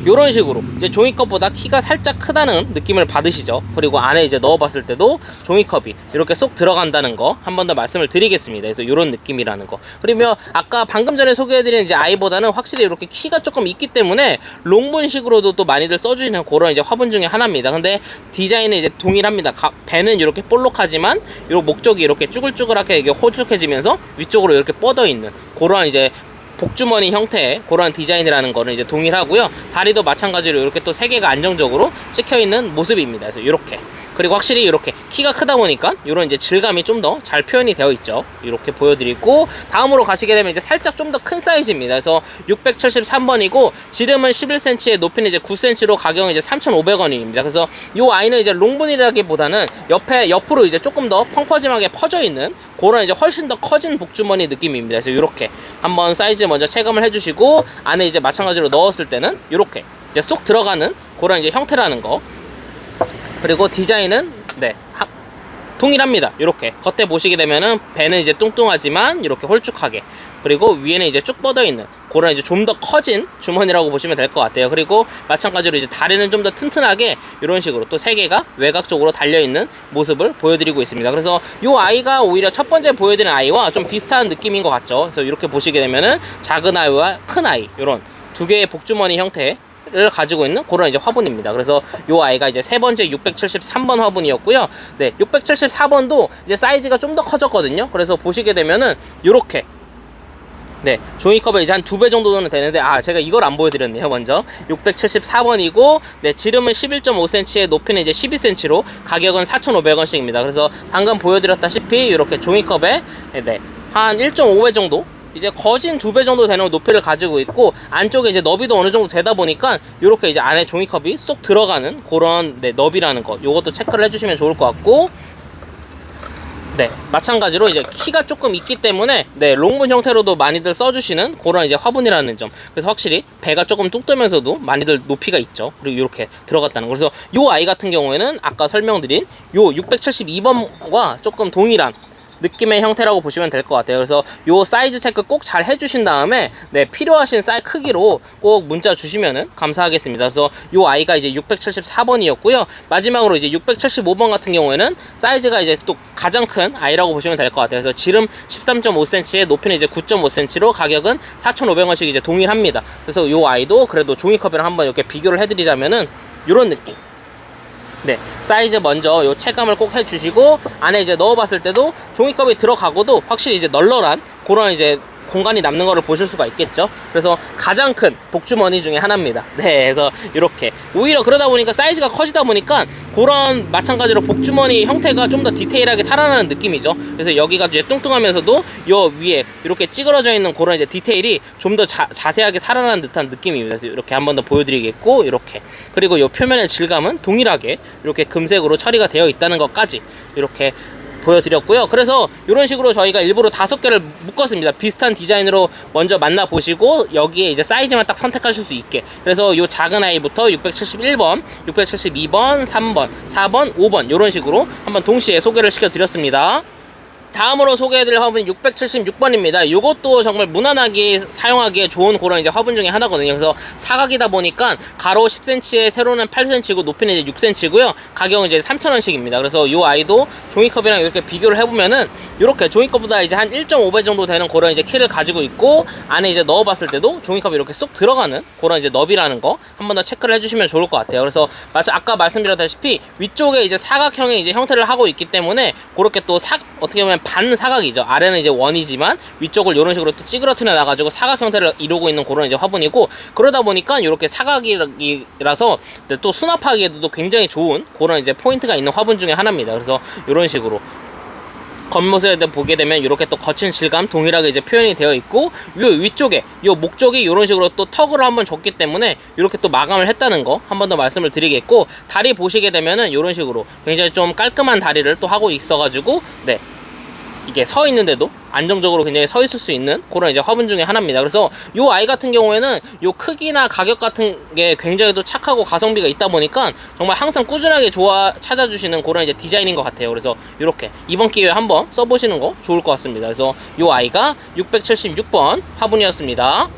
요런 식으로 이제 종이컵보다 키가 살짝 크다는 느낌을 받으시죠. 그리고 안에 이제 넣어봤을 때도 종이컵이 이렇게 쏙 들어간다는 거 한 번 더 말씀을 드리겠습니다. 그래서 요런 느낌이라는 거. 그리고 아까 방금 전에 소개해드린 이제 아이보다는 확실히 이렇게 키가 조금 있기 때문에 롱분식으로도 또 많이들 써주시는 그런 이제 화분 중에 하나입니다. 근데 디자인은 이제 동일합니다. 배는 이렇게 볼록하지만 요 목적이 이렇게 쭈글쭈글하게 이게 호쭉해지면서 위쪽으로 이렇게 뻗어 있는 그런 이제 복주머니 형태의 그런 디자인이라는 거는 이제 동일하고요. 다리도 마찬가지로 이렇게 또 3개가 안정적으로 찍혀있는 모습입니다. 그래서 이렇게, 그리고 확실히 이렇게 키가 크다 보니까 이런 이제 질감이 좀 더 잘 표현이 되어 있죠. 이렇게 보여드리고, 다음으로 가시게 되면 이제 살짝 좀 더 큰 사이즈입니다. 그래서 673번이고 지름은 11cm에 높이는 이제 9cm로 가격은 이제 3,500원입니다. 그래서 이 아이는 이제 롱분이라기보다는 옆으로 이제 조금 더 펑퍼짐하게 퍼져 있는 그런 이제 훨씬 더 커진 복주머니 느낌입니다. 그래서 이렇게 한번 사이즈 먼저 체감을 해주시고, 안에 이제 마찬가지로 넣었을 때는 이렇게 이제 쏙 들어가는 그런 이제 형태라는 거. 그리고 디자인은 네, 동일합니다. 이렇게 겉에 보시게 되면은 배는 이제 뚱뚱하지만 이렇게 홀쭉하게, 그리고 위에는 이제 쭉 뻗어 있는 그런 이제 좀 더 커진 주머니라고 보시면 될 것 같아요. 그리고 마찬가지로 이제 다리는 좀 더 튼튼하게 이런 식으로 또 3개가 외곽 쪽으로 달려 있는 모습을 보여드리고 있습니다. 그래서 이 아이가 오히려 첫 번째 보여드린 아이와 좀 비슷한 느낌인 것 같죠. 그래서 이렇게 보시게 되면은 작은 아이와 큰 아이, 이런 두 개의 복주머니 형태를 가지고 있는 그런 이제 화분입니다. 그래서 요 아이가 이제 세 번째 673번 화분이었고요. 네, 674번도 이제 사이즈가 좀 더 커졌거든요. 그래서 보시게 되면은 요렇게 네, 종이컵에 이제 한 2배 정도는 되는데, 제가 이걸 안 보여드렸네요. 먼저 674번이고, 네, 지름은 11.5cm에 높이는 이제 12cm로 가격은 4,500원씩입니다. 그래서 방금 보여드렸다시피 이렇게 종이컵에 네, 한 1.5배 정도, 이제 거진 2배 정도 되는 높이를 가지고 있고, 안쪽에 이제 너비도 어느 정도 되다 보니까 이렇게 이제 안에 종이컵이 쏙 들어가는 그런 네, 너비라는 거, 요것도 체크를 해주시면 좋을 것 같고, 네, 마찬가지로 이제 키가 조금 있기 때문에 네, 롱문 형태로도 많이들 써주시는 그런 이제 화분이라는 점. 그래서 확실히 배가 조금 뚝 뜨면서도 많이들 높이가 있죠. 그리고 이렇게 들어갔다는 거. 그래서 요 아이 같은 경우에는 아까 설명드린 요 672번과 조금 동일한 느낌의 형태라고 보시면 될 것 같아요. 그래서 요 사이즈 체크 꼭 잘 해주신 다음에 네, 필요하신 사이즈 크기로 꼭 문자 주시면은 감사하겠습니다. 그래서 요 아이가 이제 674번이었고요. 마지막으로 이제 675번 같은 경우에는 사이즈가 이제 또 가장 큰 아이라고 보시면 될 것 같아요. 그래서 지름 13.5cm에 높이는 이제 9.5cm로 가격은 4,500원씩 이제 동일합니다. 그래서 요 아이도 그래도 종이컵이랑 한번 이렇게 비교를 해드리자면은 요런 느낌. 네, 사이즈 먼저 요 체감을 꼭 해주시고, 안에 이제 넣어봤을 때도 종이컵이 들어가고도 확실히 이제 널널한 그런 이제 공간이 남는 거를 보실 수가 있겠죠. 그래서 가장 큰 복주머니 중에 하나입니다. 네, 그래서 이렇게 오히려 그러다 보니까 사이즈가 커지다 보니까 그런 마찬가지로 복주머니 형태가 좀 더 디테일하게 살아나는 느낌이죠. 그래서 여기가 이제 뚱뚱하면서도 요 위에 이렇게 찌그러져 있는 그런 이제 디테일이 좀 더 자세하게 살아나는 듯한 느낌입니다. 그래서 이렇게 한 번 더 보여드리겠고, 이렇게, 그리고 요 표면의 질감은 동일하게 이렇게 금색으로 처리가 되어 있다는 것까지 이렇게 보여드렸고요. 그래서 이런 식으로 저희가 일부러 5개를 묶었습니다. 비슷한 디자인으로 먼저 만나보시고 여기에 이제 사이즈만 딱 선택하실 수 있게. 그래서 이 작은 아이부터 671번, 672번, 3번, 4번, 5번 이런 식으로 한번 동시에 소개를 시켜드렸습니다. 다음으로 소개해드릴 화분이 676번입니다. 이것도 정말 무난하게 사용하기에 좋은 그런 이제 화분 중에 하나거든요. 그래서 사각이다 보니까 가로 10cm에 세로는 8cm고 높이는 이제 6cm고요. 가격은 이제 3,000원씩입니다. 그래서 이 아이도 종이컵이랑 이렇게 비교를 해보면은 이렇게 종이컵보다 이제 한 1.5배 정도 되는 그런 이제 키를 가지고 있고, 안에 이제 넣어봤을 때도 종이컵이 이렇게 쏙 들어가는 그런 이제 너비라는 거 한 번 더 체크를 해주시면 좋을 것 같아요. 그래서 아까 말씀드렸다시피 위쪽에 이제 사각형의 이제 형태를 하고 있기 때문에 그렇게 또 어떻게 보면 반 사각이죠. 아래는 이제 원이지만 위쪽을 이런 식으로 또 찌그러뜨려 놔가지고 사각 형태를 이루고 있는 그런 이제 화분이고, 그러다 보니까 이렇게 사각이라서 또 수납하기에도 굉장히 좋은 그런 이제 포인트가 있는 화분 중에 하나입니다. 그래서 이런 식으로 겉모습에 보게 되면 이렇게 또 거친 질감 동일하게 이제 표현이 되어 있고, 요 위쪽에 요 목 쪽이 이런 식으로 또 턱을 한번 줬기 때문에 이렇게 또 마감을 했다는 거 한 번 더 말씀을 드리겠고, 다리 보시게 되면은 이런 식으로 굉장히 좀 깔끔한 다리를 또 하고 있어가지고 네, 이게 서 있는데도 안정적으로 굉장히 서 있을 수 있는 그런 이제 화분 중에 하나입니다. 그래서 요 아이 같은 경우에는 요 크기나 가격 같은 게 굉장히 또 착하고 가성비가 있다 보니까 정말 항상 꾸준하게 찾아주시는 그런 이제 디자인인 것 같아요. 그래서 이렇게 이번 기회에 한번 써보시는 거 좋을 것 같습니다. 그래서 요 아이가 676번 화분이었습니다.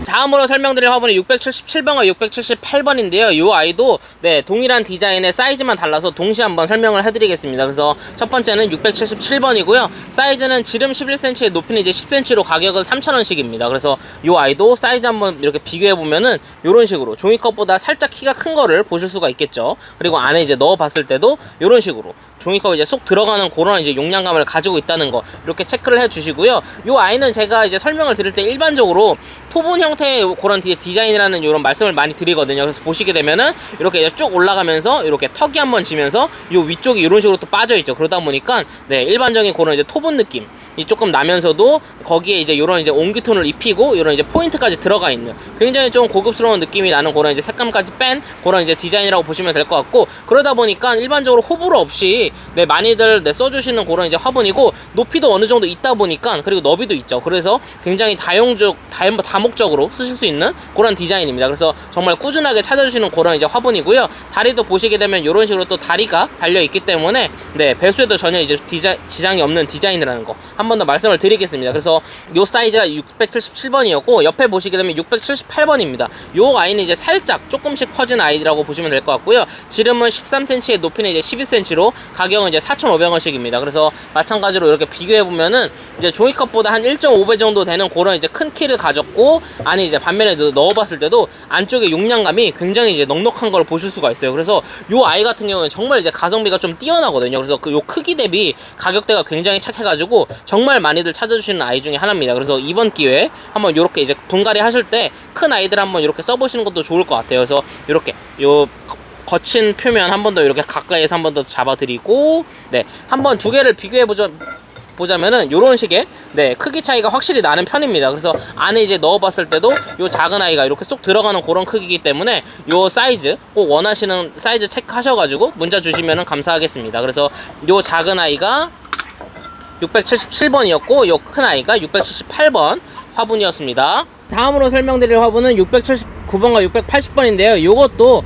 다음으로 설명드릴 화분이 677번과 678번인데요. 이 아이도 네, 동일한 디자인의 사이즈만 달라서 동시에 한번 설명을 해드리겠습니다. 그래서 첫 번째는 677번이고요. 사이즈는 지름 11cm에 높이는 이제 10cm로 가격은 3,000원씩입니다. 그래서 이 아이도 사이즈 한번 이렇게 비교해보면은 이런 식으로 종이컵보다 살짝 키가 큰 거를 보실 수가 있겠죠. 그리고 안에 이제 넣어봤을 때도 이런 식으로 종이컵이 이제 쏙 들어가는 그런 이제 용량감을 가지고 있다는 거 이렇게 체크를 해 주시고요. 이 아이는 제가 이제 설명을 드릴 때 일반적으로 토분 형태의 그런 디자인이라는 이런 말씀을 많이 드리거든요. 그래서 보시게 되면은 이렇게 이제 쭉 올라가면서 이렇게 턱이 한번 지면서 이 위쪽이 이런 식으로 또 빠져 있죠. 그러다 보니까 네, 일반적인 그런 이제 토분 느낌 이 조금 나면서도 거기에 이제 이런 이제 옹기톤을 입히고 이런 이제 포인트까지 들어가 있는 굉장히 좀 고급스러운 느낌이 나는 그런 이제 색감까지 뺀 그런 이제 디자인이라고 보시면 될 것 같고, 그러다 보니까 일반적으로 호불호 없이 네, 많이들 네, 써주시는 그런 이제 화분이고, 높이도 어느 정도 있다 보니까, 그리고 너비도 있죠. 그래서 굉장히 다목적으로 쓰실 수 있는 그런 디자인입니다. 그래서 정말 꾸준하게 찾아주시는 그런 이제 화분이고요. 다리도 보시게 되면 이런 식으로 또 다리가 달려 있기 때문에 네, 배수에도 전혀 이제 지장이 없는 디자인이라는 거 한 번 더 말씀을 드리겠습니다. 그래서 요 사이즈가 677번이었고 옆에 보시게 되면 678번입니다. 요 아이는 이제 살짝 조금씩 커진 아이라고 보시면 될 것 같고요. 지름은 13cm에 높이는 이제 12cm로 가격은 이제 4,500원씩입니다. 그래서 마찬가지로 이렇게 비교해 보면은 이제 종이컵보다 한 1.5배 정도 되는 그런 이제 큰 키를 가졌고, 안에 이제 반면에 넣어봤을 때도 안쪽에 용량감이 굉장히 이제 넉넉한 걸 보실 수가 있어요. 그래서 요 아이 같은 경우는 정말 이제 가성비가 좀 뛰어나거든요. 그래서 그 요 크기 대비 가격대가 굉장히 착해가지고 정말 많이들 찾아주시는 아이 중에 하나입니다. 그래서 이번 기회에 한번 요렇게 이제 분갈이 하실 때 큰 아이들 한번 이렇게 써보시는 것도 좋을 것 같아요. 그래서 이렇게 요 거친 표면 한 번 더 이렇게 가까이에서 한 번 더 잡아드리고, 네, 한번 두 개를 비교해 보자면은 요런 식의 크기 차이가 확실히 나는 편입니다. 그래서 안에 이제 넣어봤을 때도 요 작은 아이가 이렇게 쏙 들어가는 그런 크기이기 때문에 요 사이즈 꼭 원하시는 사이즈 체크하셔가지고 문자 주시면은 감사하겠습니다. 그래서 요 작은 아이가 677번이었고 요 큰 아이가 678번 화분이었습니다. 다음으로 설명드릴 화분은 679번과 680번인데요. 요것도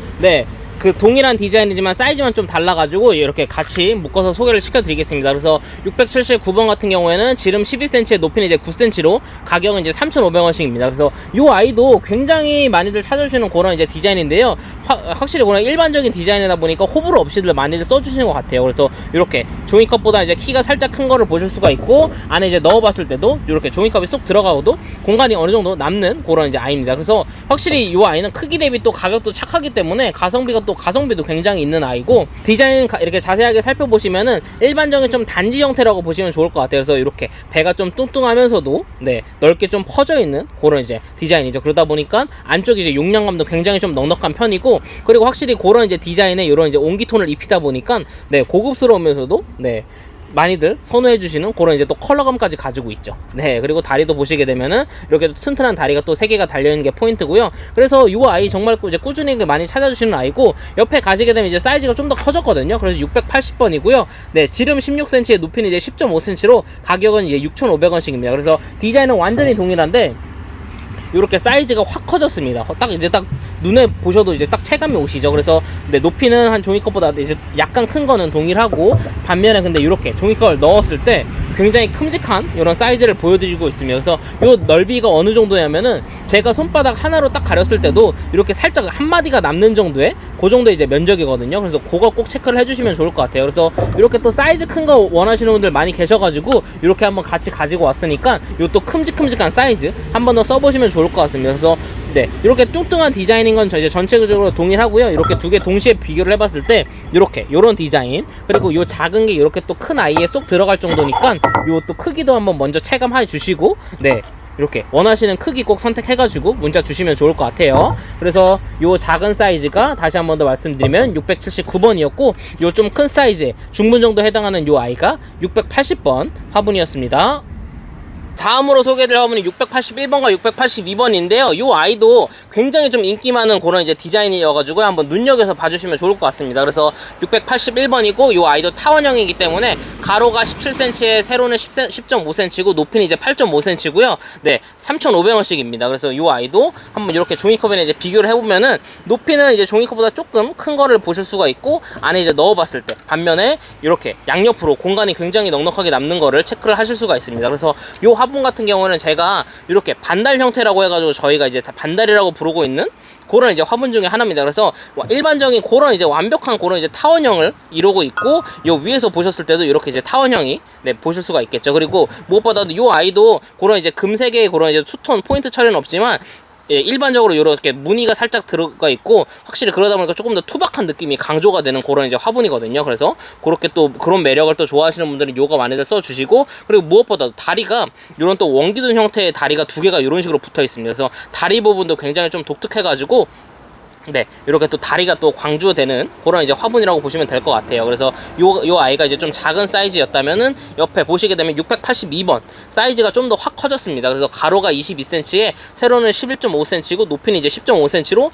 그 동일한 디자인이지만 사이즈만 좀 달라가지고 이렇게 같이 묶어서 소개를 시켜드리겠습니다. 그래서 679번 같은 경우에는 지름 12cm에 높이는 이제 9cm로 가격은 이제 3,500원씩입니다. 그래서 이 아이도 굉장히 많이들 찾아주시는 그런 이제 디자인인데요. 확실히 그런 일반적인 디자인이다 보니까 호불호 없이들 많이들 써주시는 것 같아요. 그래서 이렇게 종이컵보다 이제 키가 살짝 큰 거를 보실 수가 있고, 안에 이제 넣어봤을 때도 이렇게 종이컵이 쏙 들어가고도 공간이 어느 정도 남는 그런 이제 아이입니다. 그래서 확실히 이 아이는 크기 대비 또 가격도 착하기 때문에 가성비도 굉장히 있는 아이고, 디자인 이렇게 자세하게 살펴보시면은 일반적인 좀 단지 형태라고 보시면 좋을 것 같아요. 그래서 이렇게 배가 좀 뚱뚱하면서도 넓게 좀 퍼져 있는 그런 이제 디자인이죠. 그러다 보니까 안쪽에 이제 용량감도 굉장히 좀 넉넉한 편이고, 그리고 확실히 그런 이제 디자인에 이런 이제 온기톤을 입히다 보니까 고급스러우면서도 많이들 선호해주시는 그런 이제 또 컬러감까지 가지고 있죠. 그리고 다리도 보시게 되면은 이렇게 튼튼한 다리가 또 3개가 달려있는 게 포인트고요. 그래서 이 아이 정말 이제 꾸준히 많이 찾아주시는 아이고, 옆에 가시게 되면 이제 사이즈가 좀 더 커졌거든요. 그래서 680번이고요. 지름 16cm에 높이는 이제 10.5cm로 가격은 이제 6,500원씩입니다. 그래서 디자인은 완전히 동일한데 이렇게 사이즈가 확 커졌습니다. 딱 눈에 보셔도 이제 딱 체감이 오시죠. 그래서 높이는 한 종이컵보다 이제 약간 큰 거는 동일하고, 반면에 근데 이렇게 종이컵을 넣었을 때 굉장히 큼직한 이런 사이즈를 보여드리고 있습니다. 그래서 이 넓이가 어느 정도냐면은 제가 손바닥 하나로 딱 가렸을 때도 이렇게 살짝 한 마디가 남는 정도의 그 정도의 이제 면적이거든요. 그래서 그거 꼭 체크를 해주시면 좋을 것 같아요. 그래서 이렇게 또 사이즈 큰 거 원하시는 분들 많이 계셔가지고 이렇게 한번 같이 가지고 왔으니까 요 또 큼직큼직한 사이즈 한번 더 써보시면 좋을 것 같습니다. 그래서 이렇게 뚱뚱한 디자인인 건 이제 전체적으로 동일하고요. 이렇게 두 개 동시에 비교를 해봤을 때 요런 디자인, 그리고 요 작은 게 이렇게 또 큰 아이에 쏙 들어갈 정도니까 요 또 크기도 한번 먼저 체감해 주시고, 이렇게 원하시는 크기 꼭 선택해가지고 문자 주시면 좋을 것 같아요. 그래서 요 작은 사이즈가 다시 한 번 더 말씀드리면 679번이었고, 요 좀 큰 사이즈에 중분 정도 해당하는 요 아이가 680번 화분이었습니다. 다음으로 소개해드릴 화분이 681번과 682번인데요. 이 아이도 굉장히 좀 인기 많은 그런 이제 디자인이어가지고 한번 눈여겨서 봐주시면 좋을 것 같습니다. 그래서 681번이고 이 아이도 타원형이기 때문에 가로가 17cm에 세로는 10.5cm고 높이는 이제 8.5cm고요. 3,500원씩입니다. 그래서 이 아이도 한번 이렇게 종이컵에 이제 비교를 해보면은 높이는 이제 종이컵보다 조금 큰 거를 보실 수가 있고, 안에 이제 넣어봤을 때 반면에 이렇게 양옆으로 공간이 굉장히 넉넉하게 남는 거를 체크를 하실 수가 있습니다. 그래서 이 화분 같은 경우는 제가 이렇게 반달 형태라고 해가지고 저희가 이제 반달이라고 부르고 있는 그런 이제 화분 중에 하나입니다. 그래서 일반적인 그런 이제 완벽한 그런 이제 타원형을 이루고 있고, 요 위에서 보셨을 때도 이렇게 이제 타원형이 보실 수가 있겠죠. 그리고 무엇보다도 요 아이도 그런 이제 금색의 그런 이제 투톤 포인트 처리는 없지만 일반적으로 이렇게 무늬가 살짝 들어가 있고, 확실히 그러다 보니까 조금 더 투박한 느낌이 강조가 되는 그런 이제 화분이거든요. 그래서 그렇게 또 그런 매력을 또 좋아하시는 분들은 요거 많이들 써주시고, 그리고 무엇보다도 다리가 이런 또 원기둥 형태의 다리가 2개가 이런 식으로 붙어 있습니다. 그래서 다리 부분도 굉장히 좀 독특해가지고 이렇게 또 다리가 또 강조되는 그런 이제 화분이라고 보시면 될 것 같아요. 그래서 요 아이가 이제 좀 작은 사이즈였다면은 옆에 보시게 되면 682번 사이즈가 좀 더 확 커졌습니다. 그래서 가로가 22cm에 세로는 11.5cm고 높이는 이제 10.5cm로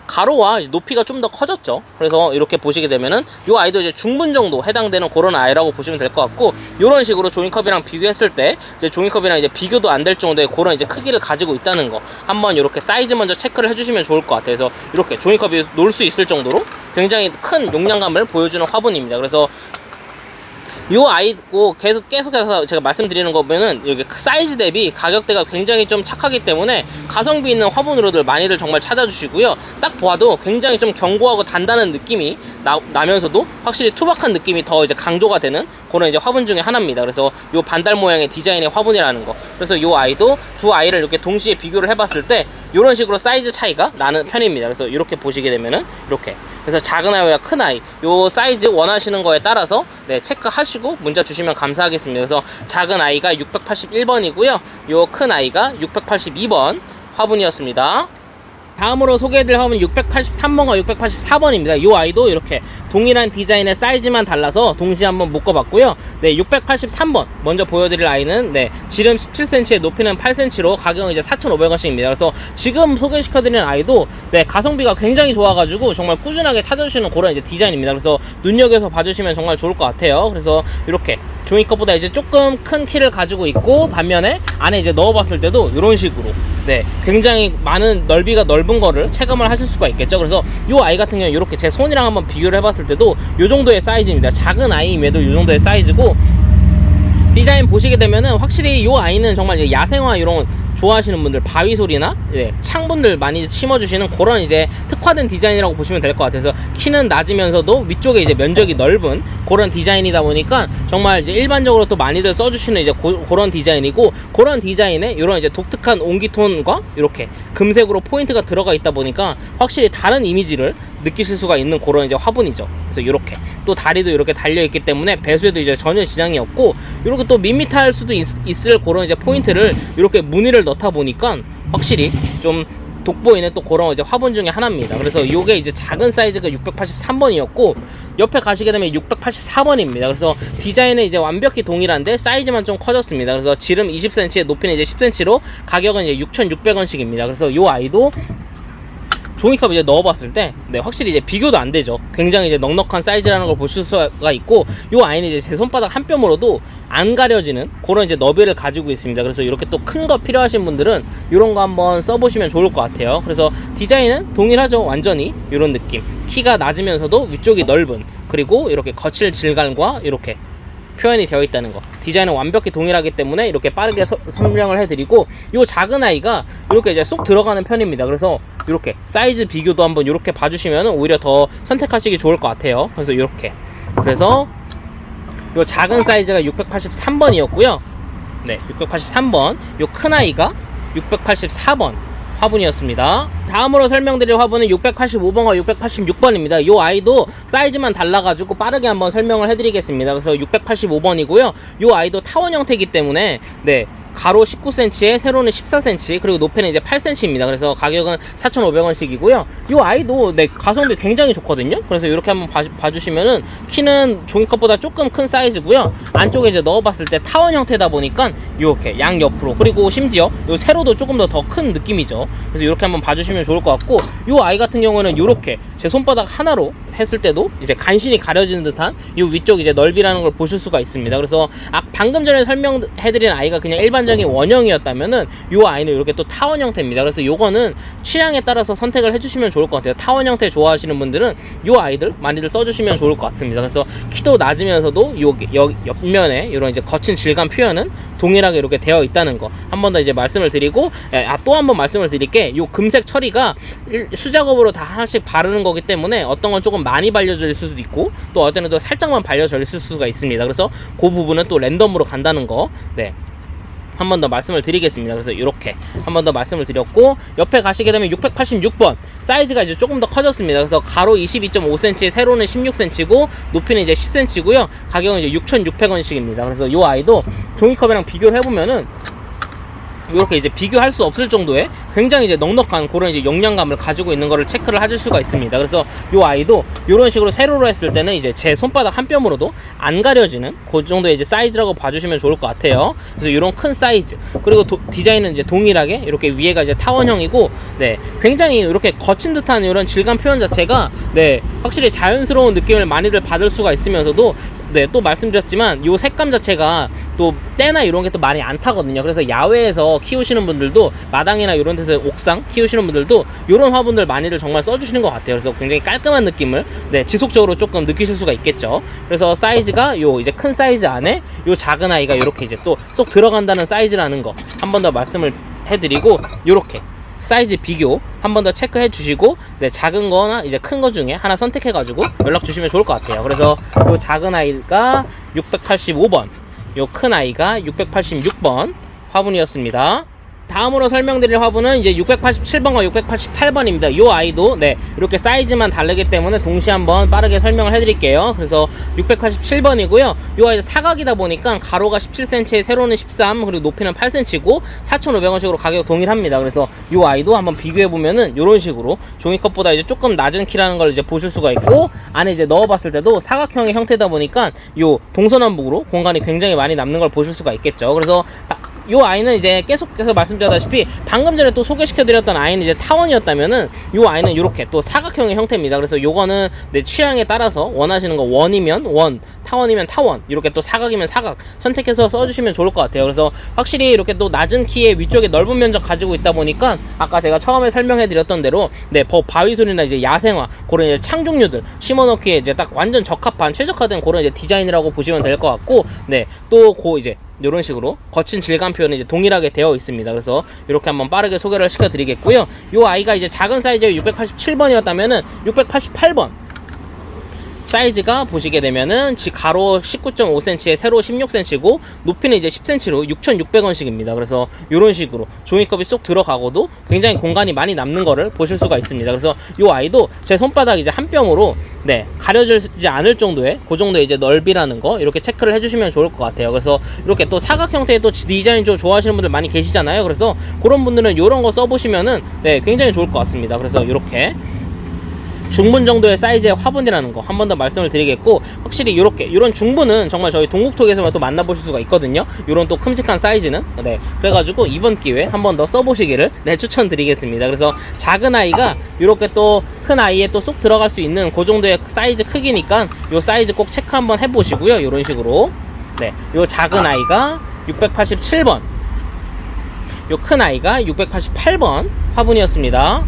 가로와 높이가 좀 더 커졌죠. 그래서 이렇게 보시게 되면은 요 아이도 이제 중분 정도 해당되는 그런 아이라고 보시면 될 것 같고, 요런 식으로 종이컵이랑 비교했을 때 이제 종이컵이랑 이제 비교도 안 될 정도의 그런 이제 크기를 가지고 있다는 거 한번 이렇게 사이즈 먼저 체크를 해주시면 좋을 것 같아요. 그래서 이렇게 종이컵이 놓을 수 있을 정도로 굉장히 큰 용량감을 보여주는 화분입니다. 그래서 요 아이고 계속해서 제가 말씀드리는 거 보면은 여기 사이즈 대비 가격대가 굉장히 좀 착하기 때문에 가성비 있는 화분으로들 많이들 정말 찾아주시고요. 딱 보아도 굉장히 좀 견고하고 단단한 느낌이 나면서도 확실히 투박한 느낌이 더 이제 강조가 되는 그런 이제 화분 중에 하나입니다. 그래서 요 반달 모양의 디자인의 화분이라는 거. 그래서 요 아이도 두 아이를 이렇게 동시에 비교를 해봤을 때 이런 식으로 사이즈 차이가 나는 편입니다. 그래서 이렇게 보시게 되면은 이렇게. 그래서 작은 아이와 큰 아이 요 사이즈 원하시는 거에 따라서 네, 체크하시고 문자 주시면 감사하겠습니다. 그래서 작은 아이가 681번이고요. 요 큰 아이가 682번 화분이었습니다. 다음으로 소개해드릴 화분은 683번과 684번입니다. 이 아이도 이렇게 동일한 디자인의 사이즈만 달라서 동시에 한번 묶어봤고요. 네, 683번 먼저 보여드릴 아이는 네, 지름 17cm에 높이는 8cm로 가격은 이제 4,500원씩입니다. 그래서 지금 소개시켜드리는 아이도 네, 가성비가 굉장히 좋아가지고 정말 꾸준하게 찾아주시는 그런 이제 디자인입니다. 그래서 눈여겨서 봐주시면 정말 좋을 것 같아요. 그래서 이렇게 종이컵보다 이제 조금 큰 키를 가지고 있고 반면에 안에 이제 넣어봤을 때도 이런 식으로 네, 굉장히 많은 넓이가 넓은 거를 체감을 하실 수가 있겠죠. 그래서 이 아이 같은 경우는 이렇게 제 손이랑 한번 비교를 해봤을 때도 이 정도의 사이즈입니다. 작은 아이임에도 이 정도의 사이즈고 디자인 보시게 되면은 확실히 이 아이는 정말 야생화 이런 좋아하시는 분들 바위 소리나 창분들 많이 심어주시는 그런 이제 특화된 디자인이라고 보시면 될 것 같아서 키는 낮으면서도 위쪽에 이제 면적이 넓은 그런 디자인이다 보니까 정말 이제 일반적으로 또 많이들 써주시는 이제 그런 디자인이고 그런 디자인에 이런 이제 독특한 온기톤과 이렇게 금색으로 포인트가 들어가 있다 보니까 확실히 다른 이미지를 느끼실 수가 있는 그런 이제 화분이죠. 그래서 이렇게 또 다리도 이렇게 달려 있기 때문에 배수에도 이제 전혀 지장이 없고 이렇게 또 밋밋할 수도 있을 그런 이제 포인트를 이렇게 무늬를 넣다 보니까 확실히 좀 돋보이는 또 그런 이제 화분 중에 하나입니다. 그래서 이게 이제 작은 사이즈가 683번이었고 옆에 가시게 되면 684번입니다. 그래서 디자인은 이제 완벽히 동일한데 사이즈만 좀 커졌습니다. 그래서 지름 20cm, 높이는 이제 10cm로 가격은 이제 6,600원씩입니다. 그래서 이 아이도 종이컵 이제 넣어봤을 때, 네, 확실히 이제 비교도 안 되죠. 굉장히 이제 넉넉한 사이즈라는 걸 보실 수가 있고, 요 아이는 이제 제 손바닥 한 뼘으로도 안 가려지는 그런 이제 너비를 가지고 있습니다. 그래서 이렇게 또 큰 거 필요하신 분들은 이런 거 한번 써보시면 좋을 것 같아요. 그래서 디자인은 동일하죠. 완전히 이런 느낌. 키가 낮으면서도 위쪽이 넓은, 그리고 이렇게 거칠 질감과 이렇게 표현이 되어 있다는 거. 디자인은 완벽히 동일하기 때문에 이렇게 빠르게 설명을 해드리고, 요 작은 아이가 이렇게 이제 쏙 들어가는 편입니다. 그래서 이렇게 사이즈 비교도 한번 이렇게 봐주시면 오히려 더 선택하시기 좋을 것 같아요. 그래서 이렇게, 그래서 요 작은 사이즈가 683번이었고요 네, 683번. 요 큰 아이가 684번 화분이었습니다. 다음으로 설명드릴 화분은 685번과 686번입니다. 이 아이도 사이즈만 달라가지고 빠르게 한번 설명을 해드리겠습니다. 그래서 685번이고요. 이 아이도 타원 형태이기 때문에 네, 가로 19cm에 세로는 14cm, 그리고 높이는 이제 8cm입니다. 그래서 가격은 4,500원씩이고요. 이 아이도 네, 가성비 굉장히 좋거든요. 그래서 이렇게 한번 봐주시면은 키는 종이컵보다 조금 큰 사이즈고요. 안쪽에 이제 넣어봤을 때 타원 형태다 보니까 이렇게 양 옆으로, 그리고 심지어 이 세로도 조금 더 큰 느낌이죠. 그래서 이렇게 한번 봐주시면 좋을 것 같고, 이 아이 같은 경우는 이렇게 제 손바닥 하나로 했을 때도 이제 간신히 가려지는 듯한 이 위쪽 이제 넓이라는 걸 보실 수가 있습니다. 그래서 방금 전에 설명해드린 아이가 그냥 일반적인 원형이었다면은 이 아이는 이렇게 또 타원 형태입니다. 그래서 요거는 취향에 따라서 선택을 해주시면 좋을 것 같아요. 타원 형태 좋아하시는 분들은 이 아이들 많이들 써주시면 좋을 것 같습니다. 그래서 키도 낮으면서도 여기 옆면에 이런 이제 거친 질감 표현은 동일하게 이렇게 되어 있다는 거 한 번 더 이제 말씀을 드리고, 또 한 번 말씀을 드릴게, 요 금색 처리가 수작업으로 다 하나씩 바르는 거기 때문에 어떤 건 조금 많이 발려져 있을 수도 있고 또 어떤 애도 살짝만 발려져 있을 수가 있습니다. 그래서 그 부분은 또 랜덤으로 간다는 거, 네, 한 번 더 말씀을 드리겠습니다. 그래서 이렇게 한 번 더 말씀을 드렸고, 옆에 가시게 되면 686번 사이즈가 이제 조금 더 커졌습니다. 그래서 가로 22.5cm, 세로는 16cm고 높이는 이제 10cm고요. 가격은 이제 6,600원씩입니다. 그래서 이 아이도 종이컵이랑 비교를 해보면은 이렇게 이제 비교할 수 없을 정도의 굉장히 이제 넉넉한 그런 이제 용량감을 가지고 있는 거를 체크를 하실 수가 있습니다. 그래서 이 아이도 이런 식으로 세로로 했을 때는 이제 제 손바닥 한 뼘으로도 안 가려지는 그 정도의 이제 사이즈라고 봐주시면 좋을 것 같아요. 그래서 이런 큰 사이즈, 그리고 디자인은 이제 동일하게 이렇게 위에가 이제 타원형이고, 네, 굉장히 이렇게 거친 듯한 이런 질감 표현 자체가 네, 확실히 자연스러운 느낌을 많이들 받을 수가 있으면서도 네, 또 말씀드렸지만 이 색감 자체가 또 때나 이런 게 또 많이 안 타거든요. 그래서 야외에서 키우시는 분들도 마당이나 이런 데서 옥상 키우시는 분들도 이런 화분들 많이들 정말 써주시는 것 같아요. 그래서 굉장히 깔끔한 느낌을 네, 지속적으로 조금 느끼실 수가 있겠죠. 그래서 사이즈가 요 이제 큰 사이즈 안에 요 작은 아이가 이렇게 이제 또 쏙 들어간다는 사이즈라는 거 한 번 더 말씀을 해드리고, 요렇게 사이즈 비교 한 번 더 체크해 주시고, 네, 작은 거나 이제 큰 거 중에 하나 선택해 가지고 연락 주시면 좋을 것 같아요. 그래서 요 작은 아이가 685번, 요 큰 아이가 686번 화분이었습니다. 다음으로 설명드릴 화분은 이제 687번과 688번입니다. 이 아이도 네, 이렇게 사이즈만 다르기 때문에 동시에 한번 빠르게 설명을 해드릴게요. 그래서 687번이고요. 이 아이도 사각이다 보니까 가로가 17cm, 세로는 13, 그리고 높이는 8cm고 4,500원씩으로 가격 동일합니다. 그래서 이 아이도 한번 비교해보면은 이런 식으로 종이컵보다 이제 조금 낮은 키라는 걸 이제 보실 수가 있고, 안에 이제 넣어봤을 때도 사각형의 형태다 보니까 이 동서남북으로 공간이 굉장히 많이 남는 걸 보실 수가 있겠죠. 그래서 요 아이는 이제 계속해서 말씀드렸다시피 방금 전에 또 소개시켜드렸던 아이는 이제 타원이었다면은 요 아이는 이렇게 또 사각형의 형태입니다. 그래서 요거는 내 취향에 따라서 원하시는 거 원이면 원, 타원이면 타원, 이렇게 또 사각이면 사각 선택해서 써주시면 좋을 것 같아요. 그래서 확실히 이렇게 또 낮은 키에 위쪽에 넓은 면적 가지고 있다 보니까 아까 제가 처음에 설명해드렸던 대로 네, 바위솔이나 이제 야생화 그런 이제 창종류들 심어놓기에 이제 딱 완전 적합한 최적화된 그런 이제 디자인이라고 보시면 될 것 같고, 네, 또 이제 이런 식으로 거친 질감 표현이 이제 동일하게 되어 있습니다. 그래서 이렇게 한번 빠르게 소개를 시켜드리겠고요. 이 아이가 이제 작은 사이즈의 687번이었다면은 688번 사이즈가 보시게 되면은 가로 19.5cm에 세로 16cm고 높이는 이제 10cm로 6,600원씩입니다. 그래서 이런 식으로 종이컵이 쏙 들어가고도 굉장히 공간이 많이 남는 거를 보실 수가 있습니다. 그래서 이 아이도 제 손바닥 이제 한 뼘으로 네, 가려지지 않을 정도의 그 정도의 이제 넓이라는 거 이렇게 체크를 해주시면 좋을 것 같아요. 그래서 이렇게 또 사각 형태의 또 디자인 좀 좋아하시는 분들 많이 계시잖아요. 그래서 그런 분들은 이런 거 써보시면은 네, 굉장히 좋을 것 같습니다. 그래서 이렇게 중분 정도의 사이즈의 화분이라는 거 한 번 더 말씀을 드리겠고, 확실히 이런 중분은 정말 저희 동국톡에서만 또 만나보실 수가 있거든요. 이런 또 큼직한 사이즈는 네, 그래가지고 이번 기회에 한 번 더 써보시기를 네, 추천드리겠습니다. 그래서 작은 아이가 이렇게 또 큰 아이에 또 쏙 들어갈 수 있는 그 정도의 사이즈 크기니까 요 사이즈 꼭 체크 한번 해보시고요. 이런 식으로 네, 요 작은 아이가 687번, 요 큰 아이가 688번 화분이었습니다.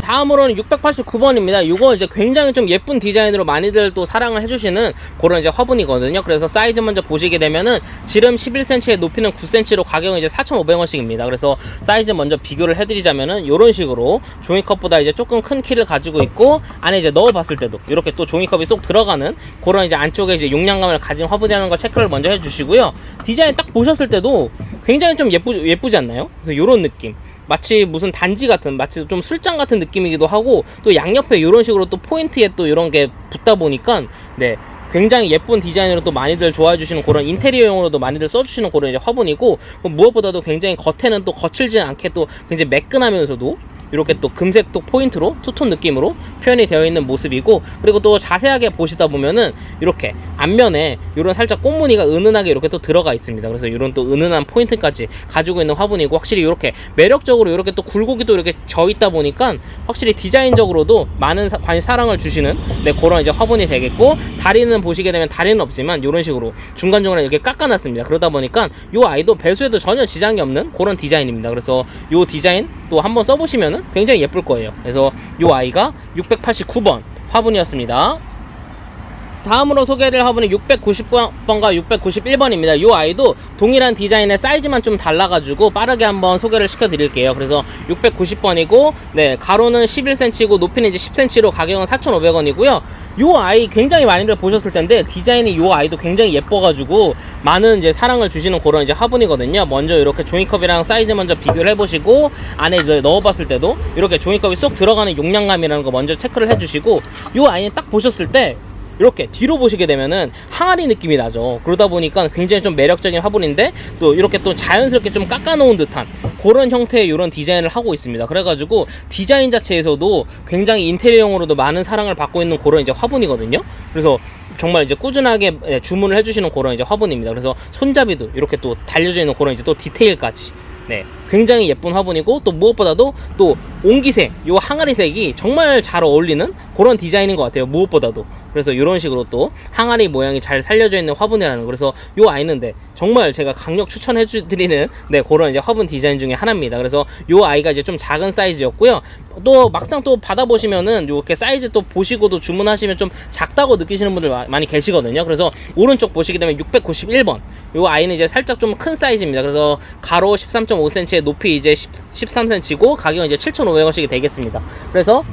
다음으로는 689번입니다. 이거 이제 굉장히 좀 예쁜 디자인으로 많이들 또 사랑을 해주시는 그런 이제 화분이거든요. 그래서 사이즈 먼저 보시게 되면은 지름 11cm에 높이는 9cm로 가격은 이제 4,500원씩입니다. 그래서 사이즈 먼저 비교를 해드리자면은 이런 식으로 종이컵보다 이제 조금 큰 키를 가지고 있고, 안에 이제 넣어봤을 때도 이렇게 또 종이컵이 쏙 들어가는 그런 이제 안쪽에 이제 용량감을 가진 화분이라는 거 체크를 먼저 해주시고요. 디자인 딱 보셨을 때도 굉장히 좀 예쁘지 않나요? 그래서 이런 느낌. 마치 무슨 단지 같은, 마치 좀 술장 같은 느낌이기도 하고, 또 양옆에 이런 식으로 또 포인트에 또 이런 게 붙다 보니까 네, 굉장히 예쁜 디자인으로 또 많이들 좋아해 주시는 그런 인테리어용으로도 많이들 써주시는 그런 이제 화분이고, 무엇보다도 굉장히 겉에는 또 거칠지 않게 또 굉장히 매끈하면서도 이렇게 또 금색 또 포인트로 투톤 느낌으로 표현이 되어 있는 모습이고, 그리고 또 자세하게 보시다 보면은 이렇게 앞면에 이런 살짝 꽃무늬가 은은하게 이렇게 또 들어가 있습니다. 그래서 이런 또 은은한 포인트까지 가지고 있는 화분이고, 확실히 이렇게 매력적으로 이렇게 또 굴곡이 또 이렇게 져 있다 보니까 확실히 디자인적으로도 많은 사랑을 주시는 네, 그런 이제 화분이 되겠고, 다리는 보시게 되면 다리는 없지만 이런 식으로 중간중간에 이렇게 깎아놨습니다. 그러다 보니까 이 아이도 배수에도 전혀 지장이 없는 그런 디자인입니다. 그래서 이 디자인 또 한번 써보시면은 굉장히 예쁠 거예요. 그래서 이 아이가 689번 화분이었습니다. 다음으로 소개해드릴 화분은 690번과 691번입니다. 이 아이도 동일한 디자인의 사이즈만 좀 달라가지고 빠르게 한번 소개를 시켜드릴게요. 그래서 690번이고 네, 가로는 11cm고 높이는 이제 10cm로 가격은 4,500원이고요. 이 아이 굉장히 많이들 보셨을 텐데 디자인이 이 아이도 굉장히 예뻐가지고 많은 이제 사랑을 주시는 그런 이제 화분이거든요. 먼저 이렇게 종이컵이랑 사이즈 먼저 비교를 해보시고, 안에 이제 넣어봤을 때도 이렇게 종이컵이 쏙 들어가는 용량감이라는 거 먼저 체크를 해주시고, 이 아이는 딱 보셨을 때 이렇게 뒤로 보시게 되면은 항아리 느낌이 나죠. 그러다 보니까 굉장히 좀 매력적인 화분인데, 또 이렇게 또 자연스럽게 좀 깎아놓은 듯한 그런 형태의 이런 디자인을 하고 있습니다. 그래가지고 디자인 자체에서도 굉장히 인테리어용으로도 많은 사랑을 받고 있는 그런 이제 화분이거든요. 그래서 정말 이제 꾸준하게 주문을 해주시는 그런 이제 화분입니다. 그래서 손잡이도 이렇게 또 달려져 있는 그런 이제 또 디테일까지 네, 굉장히 예쁜 화분이고 또 무엇보다도 또 옹기색, 요 항아리색이 정말 잘 어울리는 그런 디자인인 것 같아요. 무엇보다도. 그래서 이런 식으로 또 항아리 모양이 잘 살려져 있는 화분이라는 거. 그래서 요 아이는 네, 정말 제가 강력 추천해 드리는 네, 그런 이제 화분 디자인 중에 하나입니다. 그래서 요 아이가 이제 좀 작은 사이즈였고요. 또 막상 또 받아보시면은 이렇게 사이즈 또 보시고도 주문하시면 좀 작다고 느끼시는 분들 많이 계시거든요. 그래서 오른쪽 보시게 되면 691번. 요 아이는 이제 살짝 좀 큰 사이즈입니다. 그래서 가로 13.5cm에 높이 이제 13cm고 가격은 이제 7,500원씩이 되겠습니다. 그래서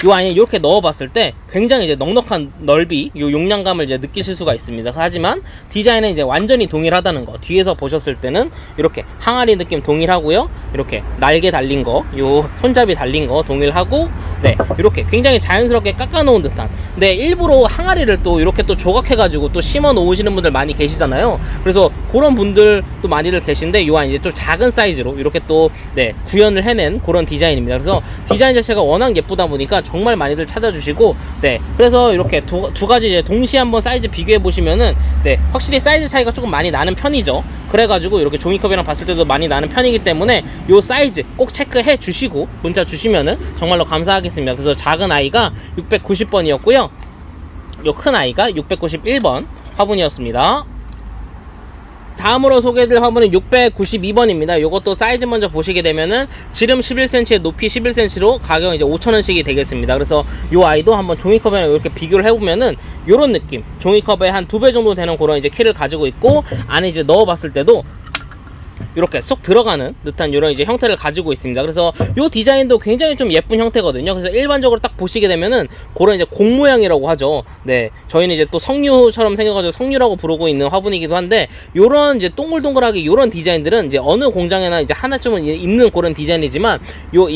요 안에 이렇게 넣어봤을 때 굉장히 이제 넉넉한 넓이, 요 용량감을 이제 느끼실 수가 있습니다. 하지만 디자인은 이제 완전히 동일하다는 거. 뒤에서 보셨을 때는 이렇게 항아리 느낌 동일하고요. 이렇게 날개 달린 거, 요 손잡이 달린 거 동일하고, 네, 이렇게 굉장히 자연스럽게 깎아놓은 듯한. 네, 일부러 항아리를 또 이렇게 또 조각해가지고 또 심어 놓으시는 분들 많이 계시잖아요. 그래서 그런 분들도 많이들 계신데 요 안 이제 좀 작은 사이즈로 이렇게 또 네, 구현을 해낸 그런 디자인입니다. 그래서 디자인 자체가 워낙 예쁘다 보니까 정말 많이들 찾아주시고, 네, 그래서 이렇게 두 가지 이제 동시에 한번 사이즈 비교해 보시면은 네, 확실히 사이즈 차이가 조금 많이 나는 편이죠. 그래가지고 이렇게 종이컵이랑 봤을 때도 많이 나는 편이기 때문에 요 사이즈 꼭 체크해 주시고 문자 주시면은 정말로 감사하겠습니다. 그래서 작은 아이가 690번이었고요. 요 큰 아이가 691번 화분이었습니다. 다음으로 소개해드릴 화분은 692번입니다. 요것도 사이즈 먼저 보시게 되면은 지름 11cm에 높이 11cm로 가격은 이제 5,000원씩이 되겠습니다. 그래서 요 아이도 한번 종이컵이랑 이렇게 비교를 해보면은 요런 느낌, 종이컵의 한 2배 정도 되는 그런 이제 키를 가지고 있고, 안에 이제 넣어봤을 때도 이렇게 쏙 들어가는 듯한 이런 이제 형태를 가지고 있습니다. 그래서 요 디자인도 굉장히 좀 예쁜 형태거든요. 그래서 일반적으로 딱 보시게 되면은 그런 이제 공 모양이라고 하죠. 네, 저희는 이제 또 성류처럼 생겨가지고 성류라고 부르고 있는 화분이기도 한데, 요런 이제 동글동글하게 요런 디자인들은 이제 어느 공장에나 이제 하나쯤은 있는 그런 디자인이지만 요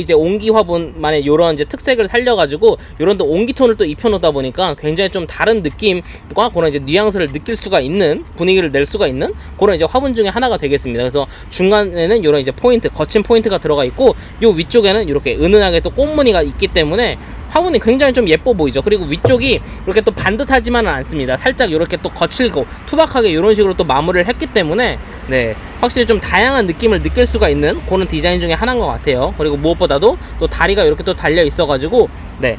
이제 옹기 화분만의 요런 이제 특색을 살려가지고 요런 또 옹기 톤을 또 입혀놓다 보니까 굉장히 좀 다른 느낌과 그런 이제 뉘앙스를 느낄 수가 있는, 분위기를 낼 수가 있는 그런 이제 화분 중에 하나가 되겠습니다. 그래서 중간에는 이런 이제 포인트, 거친 포인트가 들어가 있고, 요 위쪽에는 이렇게 은은하게 또 꽃무늬가 있기 때문에 화분이 굉장히 좀 예뻐 보이죠. 그리고 위쪽이 이렇게 또 반듯하지만은 않습니다. 살짝 이렇게 또 거칠고 투박하게 이런 식으로 또 마무리를 했기 때문에 네, 확실히 좀 다양한 느낌을 느낄 수가 있는 그런 디자인 중에 하나인 것 같아요. 그리고 무엇보다도 또 다리가 이렇게 또 달려 있어가지고 네,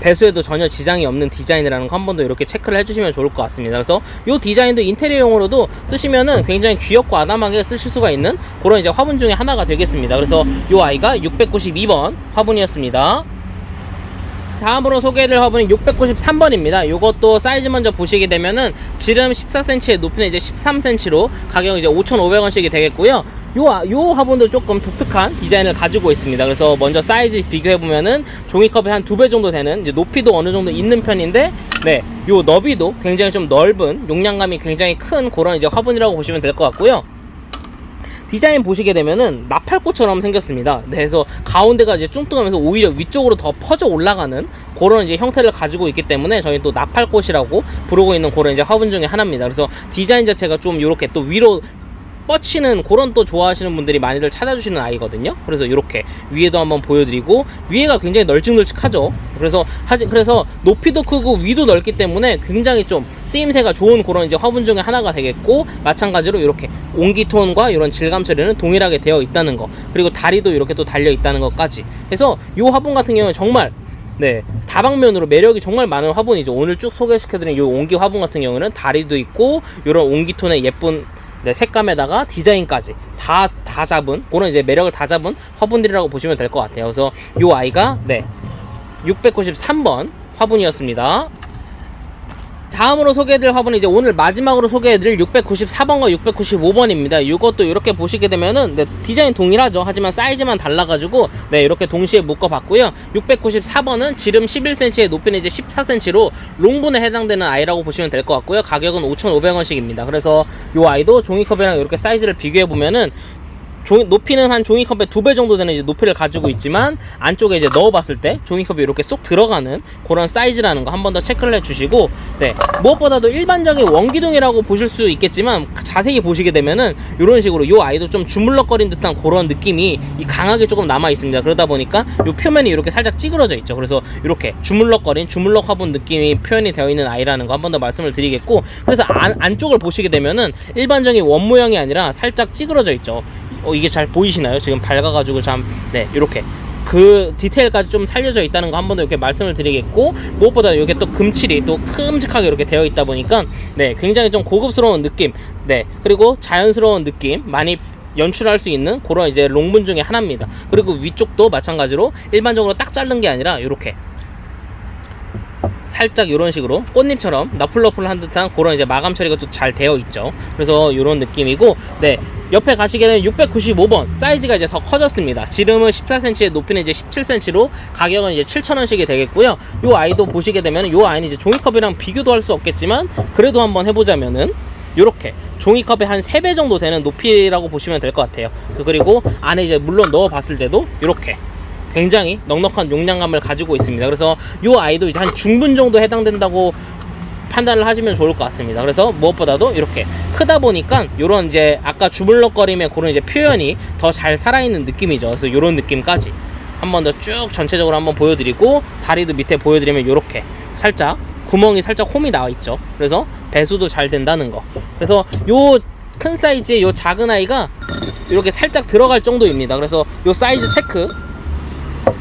배수에도 전혀 지장이 없는 디자인이라는 거 한 번 더 이렇게 체크를 해주시면 좋을 것 같습니다. 그래서 이 디자인도 인테리어용으로도 쓰시면은 굉장히 귀엽고 아담하게 쓰실 수가 있는 그런 이제 화분 중에 하나가 되겠습니다. 그래서 이 아이가 692번 화분이었습니다. 다음으로 소개해드릴 화분은 693번입니다. 요것도 사이즈 먼저 보시게 되면은 지름 14cm에 높이는 이제 13cm로 가격은 이제 5,500원씩이 되겠고요. 요 화분도 조금 독특한 디자인을 가지고 있습니다. 그래서 먼저 사이즈 비교해보면은 종이컵의 한 2배 정도 되는, 이제 높이도 어느 정도 있는 편인데, 네, 요 너비도 굉장히 좀 넓은, 용량감이 굉장히 큰 그런 이제 화분이라고 보시면 될 것 같고요. 디자인 보시게 되면은 나팔꽃처럼 생겼습니다. 네, 그래서 가운데가 이제 뚱뚱하면서 오히려 위쪽으로 더 퍼져 올라가는 그런 이제 형태를 가지고 있기 때문에 저희 또 나팔꽃이라고 부르고 있는 그런 이제 화분 중에 하나입니다. 그래서 디자인 자체가 좀 이렇게 또 위로 뻗치는 그런 또 좋아하시는 분들이 많이들 찾아주시는 아이거든요. 그래서 이렇게 위에도 한번 보여드리고, 위에가 굉장히 널찍널찍하죠. 그래서 높이도 크고 위도 넓기 때문에 굉장히 좀 쓰임새가 좋은 그런 이제 화분 중에 하나가 되겠고, 마찬가지로 이렇게 옹기톤과 이런 질감 처리는 동일하게 되어 있다는 거, 그리고 다리도 이렇게 또 달려 있다는 것까지 해서 이 화분 같은 경우는 정말 네, 다방면으로 매력이 정말 많은 화분이죠. 오늘 쭉 소개시켜드린 이 옹기 화분 같은 경우는 다리도 있고 이런 옹기톤의 예쁜 네, 색감에다가 디자인까지 다 잡은 그런 이제 매력을 다 잡은 화분들이라고 보시면 될 것 같아요. 그래서 이 아이가 네, 693번 화분이었습니다. 다음으로 소개해드릴 화분은 이제 오늘 마지막으로 소개해드릴 694번과 695번입니다. 이것도 이렇게 보시게 되면은 네, 디자인 동일하죠. 하지만 사이즈만 달라가지고 네, 이렇게 동시에 묶어봤고요. 694번은 지름 11cm에 높이는 이제 14cm로 롱분에 해당되는 아이라고 보시면 될 것 같고요. 가격은 5,500원씩입니다. 그래서 이 아이도 종이컵이랑 이렇게 사이즈를 비교해보면은 높이는 한 종이컵의 2배 정도 되는 이제 높이를 가지고 있지만 안쪽에 이제 넣어봤을 때 종이컵이 이렇게 쏙 들어가는 그런 사이즈라는 거 한 번 더 체크를 해주시고, 네, 무엇보다도 일반적인 원기둥이라고 보실 수 있겠지만 자세히 보시게 되면은 이런 식으로 이 아이도 좀 주물럭거린 듯한 그런 느낌이 강하게 조금 남아 있습니다. 그러다 보니까 이 표면이 이렇게 살짝 찌그러져 있죠. 그래서 이렇게 주물럭거린 주물럭 화분 느낌이 표현이 되어 있는 아이라는 거 한 번 더 말씀을 드리겠고, 그래서 안쪽을 보시게 되면은 일반적인 원 모양이 아니라 살짝 찌그러져 있죠. 이게 잘 보이시나요? 지금 밝아가지고 네, 이렇게 그 디테일까지 좀 살려져 있다는 거 한 번 더 이렇게 말씀을 드리겠고, 무엇보다 이게 또 금칠이 또 큼직하게 이렇게 되어 있다 보니까 네, 굉장히 좀 고급스러운 느낌, 네, 그리고 자연스러운 느낌 많이 연출할 수 있는 그런 이제 롱문 중에 하나입니다. 그리고 위쪽도 마찬가지로 일반적으로 딱 자른 게 아니라 이렇게 살짝 이런 식으로 꽃잎처럼 너플너플한 듯한 그런 이제 마감 처리가 또 잘 되어 있죠. 그래서 이런 느낌이고, 네, 옆에 가시게 되면 695번 사이즈가 이제 더 커졌습니다. 지름은 14cm, 높이는 이제 17cm로 가격은 이제 7,000원씩이 되겠고요. 요 아이도 보시게 되면 요 아이는 이제 종이컵이랑 비교도 할 수 없겠지만 그래도 한번 해보자면은 요렇게 종이컵의 한 3배 정도 되는 높이라고 보시면 될 것 같아요. 그리고 안에 이제 물론 넣어 봤을 때도 이렇게 굉장히 넉넉한 용량감을 가지고 있습니다. 그래서 이 아이도 이제 한 중분 정도 해당된다고 판단을 하시면 좋을 것 같습니다. 그래서 무엇보다도 이렇게 크다 보니까 요런 이제 아까 주물럭거림의 그런 이제 표현이 더 잘 살아있는 느낌이죠. 그래서 요런 느낌까지 한 번 더 쭉 전체적으로 한번 보여드리고, 다리도 밑에 보여드리면 요렇게 살짝 구멍이 살짝 홈이 나와 있죠. 그래서 배수도 잘 된다는 거. 그래서 요 큰 사이즈의 요 작은 아이가 이렇게 살짝 들어갈 정도입니다. 그래서 요 사이즈 체크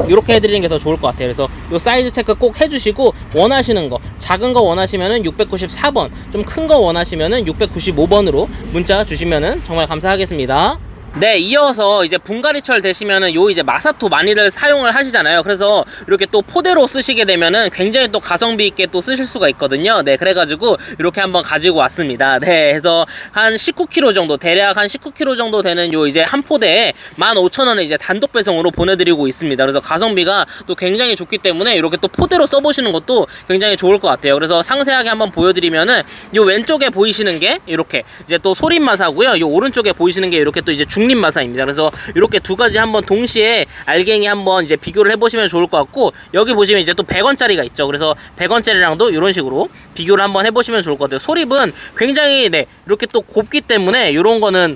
이렇게 해드리는 게 더 좋을 것 같아요. 그래서 요 사이즈 체크 꼭 해주시고, 원하시는 거 작은 거 원하시면은 694번, 좀 큰 거 원하시면은 695번으로 문자 주시면은 정말 감사하겠습니다. 네, 이어서 이제 분갈이철 되시면은 요 이제 마사토 많이들 사용을 하시잖아요. 그래서 이렇게 또 포대로 쓰시게 되면은 굉장히 또 가성비 있게 또 쓰실 수가 있거든요. 네, 그래가지고 이렇게 한번 가지고 왔습니다. 네, 그래서 한 19kg 정도, 대략 한 19kg 정도 되는 요 이제 한 포대에 15,000원에 이제 단독 배송으로 보내드리고 있습니다. 그래서 가성비가 또 굉장히 좋기 때문에 이렇게 또 포대로 써보시는 것도 굉장히 좋을 것 같아요. 그래서 상세하게 한번 보여드리면은 요 왼쪽에 보이시는 게 이렇게 이제 또 소림마사고요. 요 오른쪽에 보이시는 게 이렇게 또 이제 중립마사입니다. 그래서 이렇게 두 가지 한번 동시에 알갱이 한번 이제 비교를 해보시면 좋을 것 같고, 여기 보시면 이제 또 100원짜리가 있죠. 그래서 100원짜리랑도 이런 식으로 비교를 한번 해보시면 좋을 것 같아요. 소립은 굉장히 네, 이렇게 또 곱기 때문에 이런 거는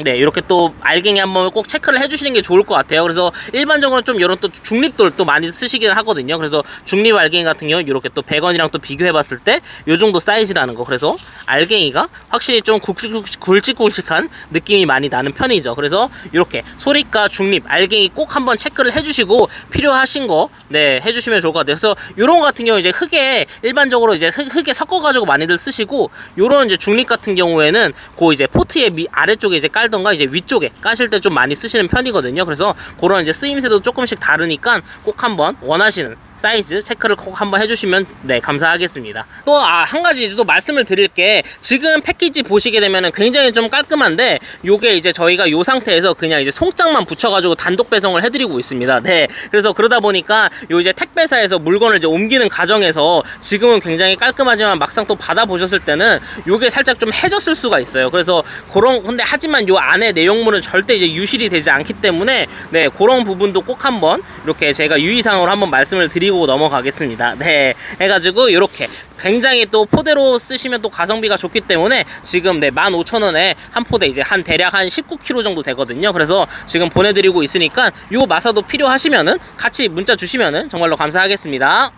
네, 이렇게 또 알갱이 한번 꼭 체크를 해주시는 게 좋을 것 같아요. 그래서 일반적으로 좀 이런 또 중립돌 또 많이 쓰시긴 하거든요. 그래서 중립 알갱이 같은 경우 이렇게 또 100원이랑 또 비교해봤을 때 이 정도 사이즈라는 거. 그래서 알갱이가 확실히 좀 굵직굵직한 느낌이 많이 나는 편이죠. 그래서 이렇게 소립과 중립 알갱이 꼭 한번 체크를 해주시고 필요하신 거 네, 해주시면 좋을 것 같아요. 그래서 요런 거 같은 경우 이제 흙에 일반적으로 이제 흙에 섞어가지고 많이들 쓰시고, 요런 이제 중립 같은 경우에는 그 이제 포트의 아래쪽에 이제 깔던가 이제 위쪽에 까실 때 좀 많이 쓰시는 편이거든요. 그래서 그런 이제 쓰임새도 조금씩 다르니까 꼭 한번 원하시는 사이즈 체크를 꼭 한번 해주시면 네, 감사하겠습니다. 또 한 가지 또 말씀을 드릴 게, 지금 패키지 보시게 되면은 굉장히 좀 깔끔한데 요게 이제 저희가 요 상태에서 그냥 이제 송장만 붙여가지고 단독 배송을 해드리고 있습니다. 네, 그래서 그러다 보니까 요 이제 택배사에서 물건을 이제 옮기는 과정에서 지금은 굉장히 깔끔하지만 막상 또 받아보셨을 때는 요게 살짝 좀 해졌을 수가 있어요. 그래서 근데 하지만 요 안에 내용물은 절대 이제 유실이 되지 않기 때문에 네, 그런 부분도 꼭 한번 이렇게 제가 유의사항으로 한번 말씀을 드리고 넘어가겠습니다. 네, 해가지고 이렇게 굉장히 또 포대로 쓰시면 또 가성비가 좋기 때문에 지금 네, 15,000원에 한 포대 이제 대략 한 19kg 정도 되거든요. 그래서 지금 보내드리고 있으니까 요 마사도 필요하시면은 같이 문자 주시면은 정말로 감사하겠습니다.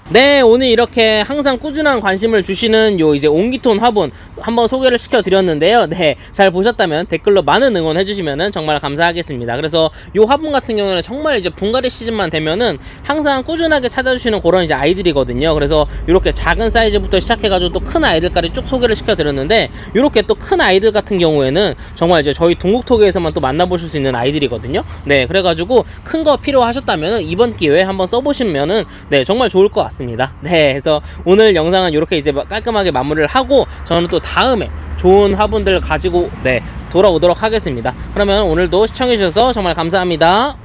네, 오늘 이렇게 항상 꾸준한 관심을 주시는 요 이제 옹기톤 화분 한번 소개를 시켜드렸는데요. 네, 잘 보셨다면 댓글로 많은 응원 해주시면은 정말 감사하겠습니다. 그래서 요 화분 같은 경우는 정말 이제 분갈이 시즌만 되면은 항상 꾸준하게 찾아주시는 그런 이제 아이들이거든요. 그래서 이렇게 작은 사이즈부터 시작해가지고 또 큰 아이들까지 쭉 소개를 시켜드렸는데, 이렇게 또 큰 아이들 같은 경우에는 정말 이제 저희 동국토기에서만 또 만나보실 수 있는 아이들이거든요. 네, 그래가지고 큰 거 필요하셨다면은 이번 기회에 한번 써보시면은 네, 정말 좋을 것 같습니다. 네, 그래서 오늘 영상은 이렇게 이제 깔끔하게 마무리를 하고 저는 또 다음에 좋은 화분들 가지고 네, 돌아오도록 하겠습니다. 그러면 오늘도 시청해주셔서 정말 감사합니다.